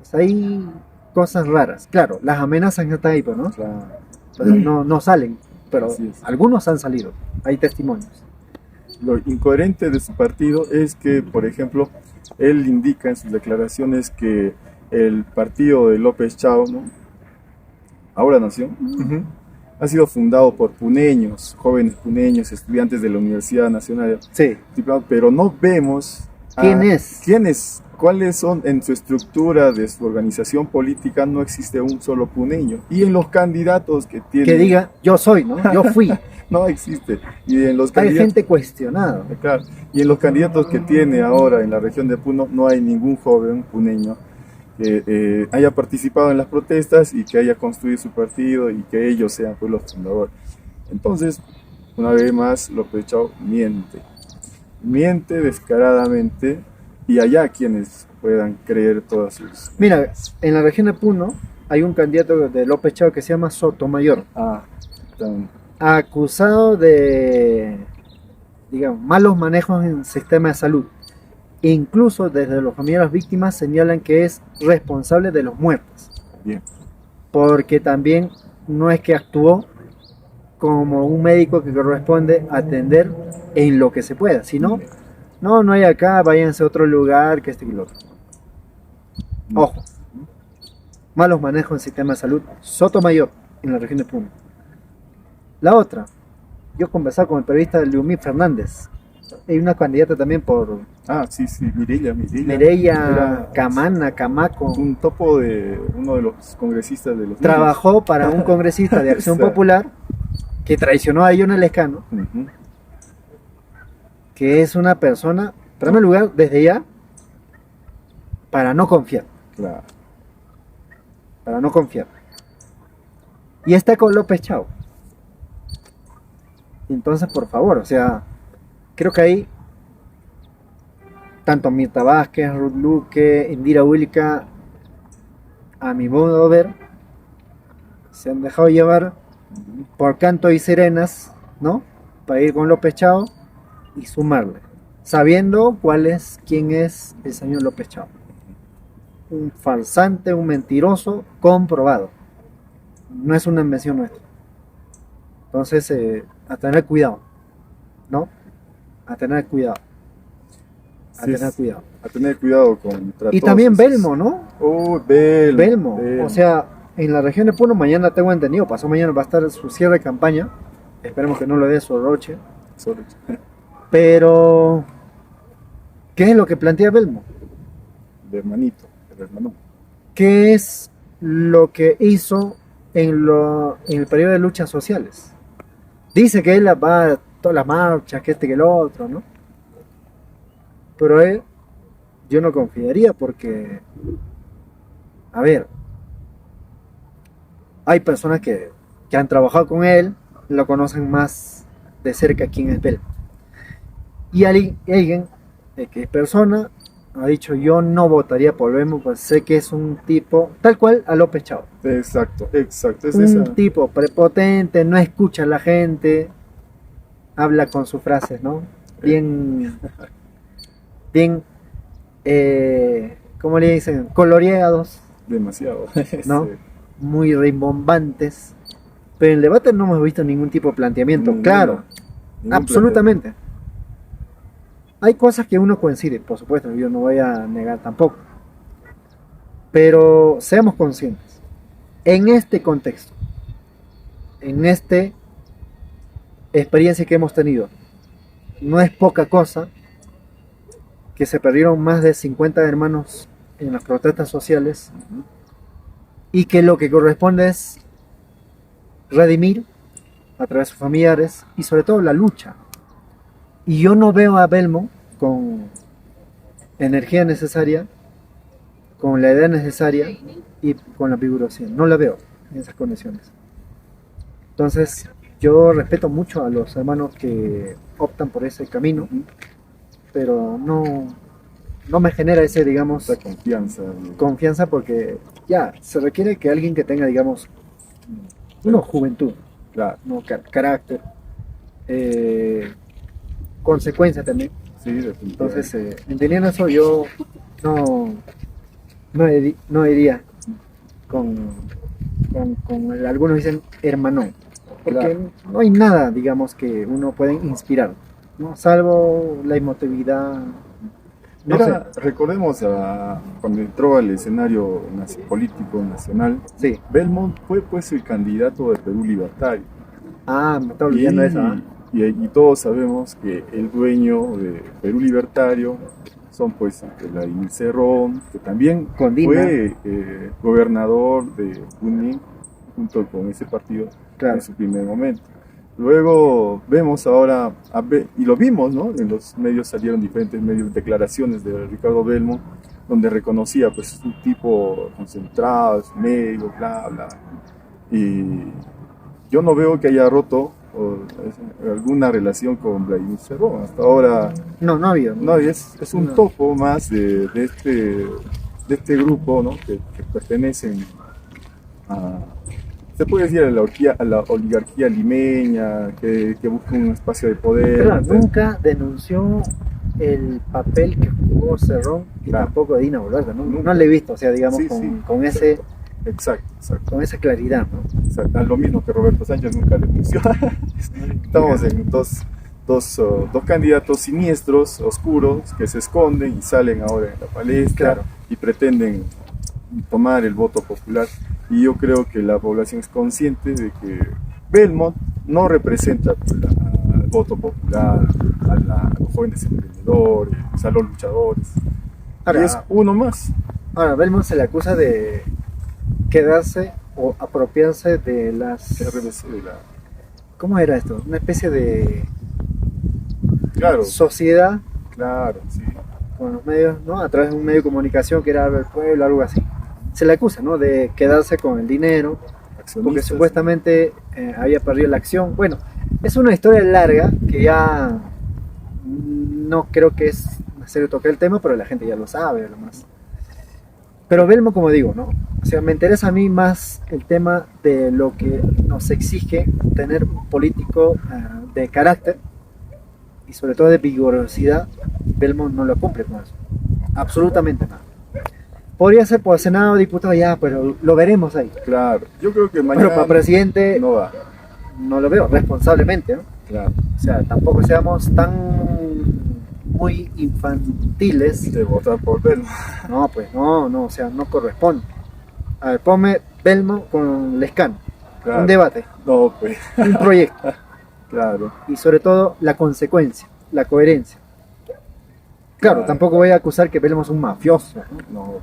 sea, hay cosas raras. Claro, las amenazas no están ahí, pero ¿no? Claro. Pero no salen, pero Así es. algunos han salido, hay testimonios. Lo incoherente de su partido es que, por ejemplo, él indica en sus declaraciones que el partido de López Chao, ¿no? Ahora Nación, ha sido fundado por puneños, jóvenes puneños, estudiantes de la Universidad Nacional, Sí. pero no vemos ¿Quiénes? cuáles son en su estructura de su organización política. No existe un solo puneño, y en los candidatos que tiene Que diga, yo soy, ¿no? Yo fui. no existe, y en los Hay candidatos, gente cuestionada. claro, y en los candidatos que tiene ahora en la región de Puno no hay ningún joven puneño que haya participado en las protestas y que haya construido su partido y que ellos sean, pues, los fundadores. Entonces, una vez más, López Chao miente descaradamente, y allá quienes puedan creer todas sus... Mira, en la región de Puno hay un candidato de López Chao que se llama Sotomayor, acusado de, digamos, malos manejos en el sistema de salud. Incluso desde los familiares víctimas señalan que es responsable de los muertos. Bien. Porque también no es que actuó como un médico que corresponde atender en lo que se pueda, sino, no hay acá, váyanse a otro lugar, que este y lo otro. Ojo, malos manejos en el sistema de salud, Sotomayor, en la región de Puno. La otra, yo conversaba con el periodista Leumí Fernández, hay una candidata también por Sí, Mireya Mireya Camaco. un topo de uno de los congresistas de los Trabajó para un congresista de Acción Popular que traicionó a Iones Lescano, que es una persona, en primer lugar, desde ya, para no confiar. Claro. Para no confiar. Y está con López Chao. Entonces, por favor, o sea, creo que ahí tanto Mirta Vázquez, Ruth Luque, Indira Wilca, a mi modo de ver, se han dejado llevar por canto y sirenas, ¿no? Para ir con López Chao y sumarle, sabiendo quién es el señor López Chao. Un farsante, un mentiroso comprobado. No es una invención nuestra. Entonces, a tener cuidado, ¿no? A tener cuidado. A tener cuidado contra y también Belmo, ¿no? Belmo. O sea, en la región de Puno mañana tengo entendido, pasado mañana va a estar su cierre de campaña. Esperemos que no lo dé Sorroche. Pero, ¿qué es lo que plantea Belmo? De hermanito, el hermano. ¿Qué es lo que hizo en el periodo de luchas sociales? Dice que él va a todas las marchas, que que el otro, ¿no? Pero él, yo no confiaría porque, a ver, hay personas que han trabajado con él, lo conocen más de cerca quién es él. Y alguien que es persona ha dicho, yo no votaría por Belmo, pues sé que es un tipo tal cual a López Chao. Exacto. Es un tipo prepotente, no escucha a la gente, habla con sus frases, ¿no? Bien, ¿cómo le dicen? Coloreados. Demasiado. ¿No? Muy rimbombantes. Pero en el debate no hemos visto ningún tipo de planteamiento, claro, absolutamente. Hay cosas que uno coincide, por supuesto, yo no voy a negar tampoco. Pero seamos conscientes, en este contexto, en esta experiencia que hemos tenido, no es poca cosa que se perdieron más de 50 hermanos en las protestas sociales y que lo que corresponde es redimir a través de sus familiares y sobre todo la lucha. Y yo no veo a Belmo con energía necesaria, con la idea necesaria y con la vigorosidad. No la veo en esas condiciones. Entonces, yo respeto mucho a los hermanos que optan por ese camino, pero no me genera ese, digamos, confianza porque ya se requiere que alguien que tenga, digamos, juventud, claro, no carácter, consecuencia también. Sí, entonces, entendiendo eso, yo no iría con, algunos dicen hermano, porque Claro. no hay nada, digamos, que uno pueda inspirar, ¿no? Salvo la emotividad, no sé, Recordemos cuando entró al escenario político nacional, sí. Belmont fue pues el candidato de Perú Libertario. Ah, me estaba Y, olvidando eso, ¿ah? y todos sabemos que el dueño de Perú Libertario son pues Vladimir Cerrón, que también Con Dina. fue gobernador de Junín junto con ese partido Claro. en su primer momento. Luego vemos ahora, y lo vimos, ¿no? En los medios salieron diferentes medios, declaraciones de Ricardo Belmont, donde reconocía, pues, un tipo concentrado, es medio, bla, bla. Y yo no veo que haya roto alguna relación con Vladimir Cerrón. Hasta ahora, No ha habido. no, es un No. topo más de este grupo, ¿no? Que pertenecen a, se puede decir, a la oligarquía limeña, que busca un espacio de poder. Claro, Entonces, nunca denunció el papel que jugó Cerrón y Claro. tampoco Dina Boluarte, ¿no? Nunca. No le he visto, o sea, digamos, Sí, sí. con ese, exacto. con esa claridad, ¿no? Exacto. Lo mismo que Roberto Sánchez nunca denunció. Estamos en dos candidatos siniestros, oscuros, que se esconden y salen ahora en la palestra. Claro. Y pretenden tomar el voto popular. Y yo creo que la población es consciente de que Belmont no representa pues, al voto popular, a los jóvenes emprendedores, a los luchadores. Ahora, y es uno más. Ahora, Belmont se le acusa de quedarse o apropiarse de las... RBC de la... ¿Cómo era esto? Una especie de Claro, sociedad claro, sí. con los medios, ¿no? A través de un medio de comunicación que era el pueblo, algo así. Se le acusa, ¿no? De quedarse con el dinero, porque Accionistas, supuestamente había perdido la acción. Bueno, es una historia larga que ya no creo que es necesario tocar el tema, pero la gente ya lo sabe, además. Pero Belmo, como digo, ¿no? O sea, me interesa a mí más el tema de lo que nos exige tener un político de carácter y sobre todo de vigorosidad. Belmo no lo cumple con eso. Absolutamente nada. Podría ser por Senado, diputado, ya, pero lo veremos ahí. Claro, yo creo que mañana Pero para presidente no va. no lo veo, responsablemente, ¿no? Claro, O sea, tampoco seamos tan muy infantiles. de votar por Belmont. No, pues no, o sea, no corresponde. A ver, ponme Belmo con Lescano. Claro. Un debate, No, pues, un proyecto. claro. Y sobre todo la consecuencia, la coherencia. Claro, Claro. tampoco voy a acusar que Belmo es un mafioso, No,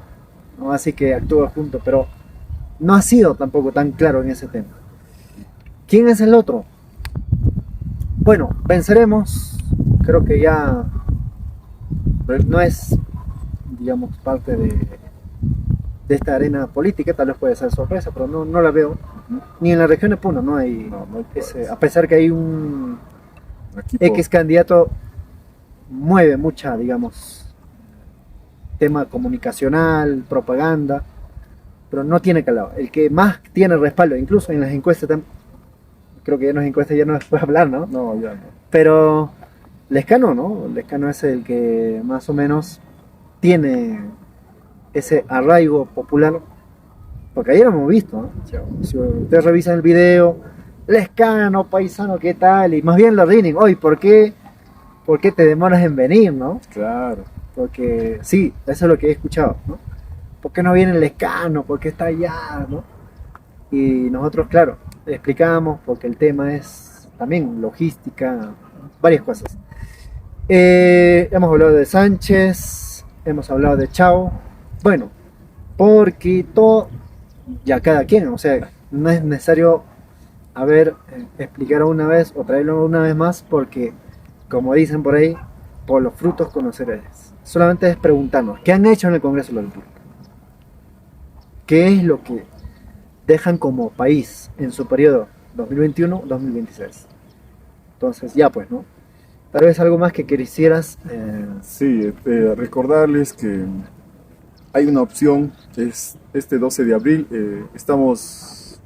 ¿no? Así que actúa junto, pero no ha sido tampoco tan claro en ese tema. ¿Quién es el otro? Bueno, venceremos. Creo que ya no es, digamos, parte de esta arena política. Tal vez puede ser sorpresa, pero no la veo. Ni en la región de Puno no hay no hay ese, a pesar que hay un equipo. X candidato, mueve mucha, digamos, tema comunicacional, propaganda, pero no tiene calado. El que más tiene respaldo, incluso en las encuestas, creo que ya en las encuestas ya no se puede hablar, ¿no? No, ya no. Pero Lescano, ¿no? Lescano es el que más o menos tiene ese arraigo popular, porque ayer lo hemos visto, ¿no? Si ustedes revisan el video, Lescano, paisano, ¿qué tal? Y más bien lo rinden, oye, ¿por qué te demoras en venir, no? Claro. Porque sí, eso es lo que he escuchado, ¿no? ¿Por qué no viene el Lescano? ¿Por qué está allá, no? Y nosotros, claro, explicamos porque el tema es también logística, varias cosas. Hemos hablado de Sánchez, hemos hablado de Chao. Bueno, porque todo, ya cada quien, o sea, no es necesario explicar una vez o traerlo una vez más, porque, como dicen por ahí, por los frutos conoceréis. Solamente es preguntarnos, ¿qué han hecho en el Congreso de la República? ¿Qué es lo que dejan como país en su periodo 2021-2026? Entonces, ya pues, ¿no? Tal vez algo más que quisieras. Sí, recordarles que hay una opción, que es este 12 de abril. Estamos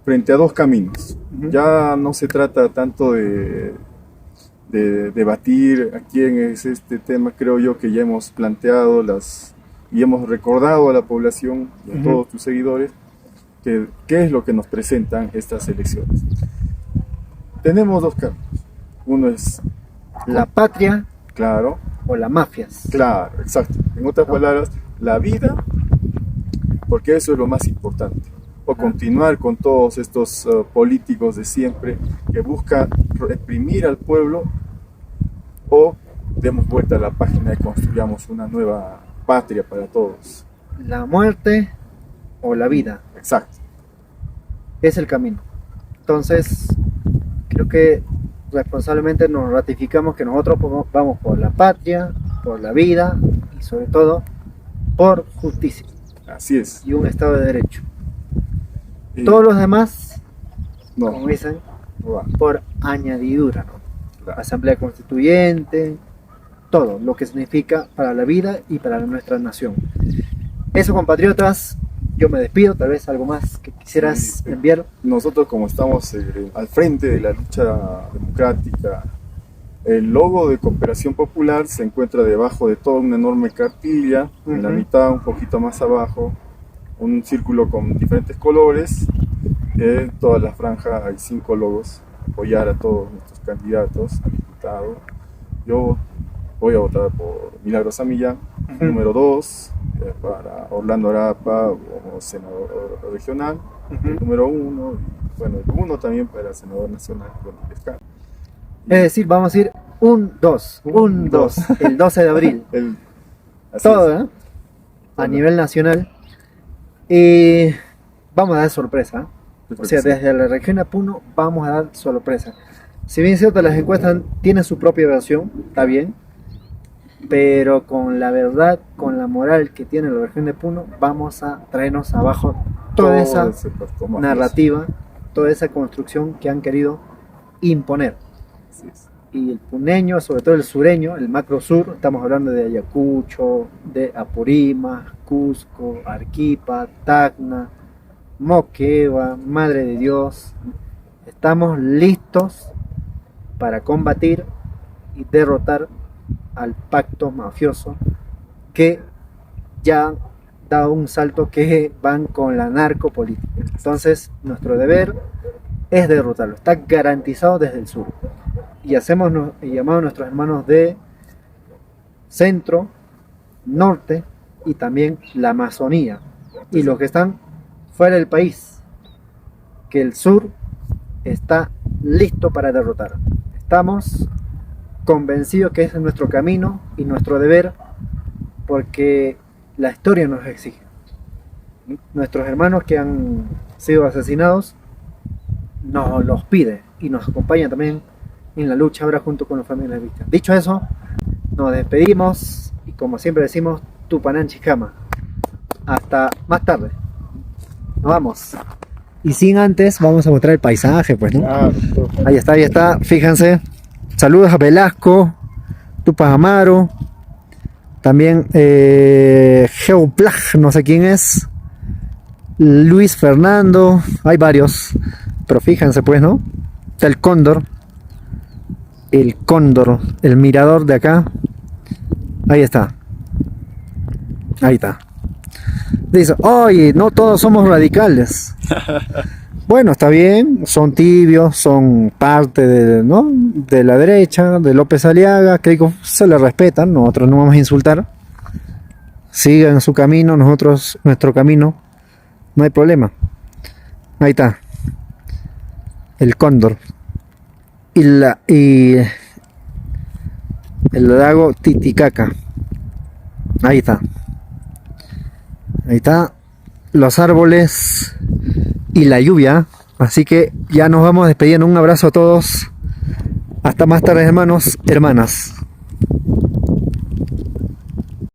frente a dos caminos. Ya no se trata tanto de debatir a quién es este tema. Creo yo que ya hemos planteado y hemos recordado a la población y a todos tus seguidores qué es lo que nos presentan estas elecciones. Tenemos dos caminos. Uno es la patria, claro, o las mafias. claro, exacto. En otras palabras, la vida, porque eso es lo más importante. O continuar con todos estos políticos de siempre que buscan reprimir al pueblo, o demos vuelta a la página y construyamos una nueva patria para todos. La muerte o la vida Exacto. es el camino. Entonces, creo que responsablemente nos ratificamos que nosotros vamos por la patria, por la vida y sobre todo por justicia Así es. y un Estado de Derecho. Y Todos los demás, como no, dicen, no va. por añadidura, ¿no? Claro. Asamblea Constituyente, todo lo que significa para la vida y para nuestra nación. Eso, compatriotas, yo me despido. Tal vez algo más que quisieras Sí. enviar. Nosotros, como estamos al frente de la lucha democrática, el logo de Cooperación Popular se encuentra debajo de toda una enorme cartilla, en la mitad, un poquito más abajo, un círculo con diferentes colores. En toda la franja hay 5 logos, apoyar a todos nuestros candidatos a diputado. Yo voy a votar por Milagros Amillán, número 2, para Orlando Arapa como senador regional, número 1, bueno, el 1 también para senador nacional, bueno, Lescano. Es decir, vamos a ir 1, 2, 1, 2, el 12 de abril. Así Todo, es. ¿eh? A nivel nacional. Vamos a dar sorpresa. O sea, Sí. desde la región de Puno vamos a dar sorpresa. Si bien es cierto, las encuestas tienen su propia versión, está bien, pero con la verdad, con la moral que tiene la región de Puno, vamos a traernos abajo toda esa ese pastor mafioso. narrativa, toda esa construcción que han querido imponer. Así es. Y el puneño, sobre todo el sureño, el macro sur, estamos hablando de Ayacucho, de Apurímac, Cusco, Arequipa, Tacna, Moquegua, Madre de Dios. Estamos listos para combatir y derrotar al pacto mafioso que ya da un salto, que van con la narcopolítica. Entonces, nuestro deber es derrotarlo. Está garantizado desde el sur. Y hacemos llamado a nuestros hermanos de centro, norte y también la Amazonía. Y los que están fuera del país, que el sur está listo para derrotar. Estamos convencidos que ese es nuestro camino y nuestro deber, porque la historia nos exige. Nuestros hermanos que han sido asesinados nos los pide y nos acompañan también en la lucha ahora junto con las familias víctimas. Dicho eso, nos despedimos y como siempre decimos, Tupanán Chicama. Hasta más tarde. Nos vamos. Y sin antes, vamos a mostrar el paisaje, pues, ¿no? Claro, todo. Ahí está, fíjense. Saludos a Velasco, Tupac Amaro, también Geoplag, no sé quién es, Luis Fernando, hay varios, pero fíjense pues, ¿no? Está el cóndor, el mirador de acá, ahí está. Dice, oye, no todos somos radicales. Bueno, está bien, son tibios, son parte de, ¿no?, de la derecha, de López Aliaga, creo que se le respetan, nosotros no vamos a insultar. Sigan su camino, nosotros nuestro camino, no hay problema. Ahí está, el cóndor. Y el lago Titicaca. Ahí está, los árboles y la lluvia. Así que ya nos vamos despidiendo. Un abrazo a todos. Hasta más tarde, hermanos, hermanas.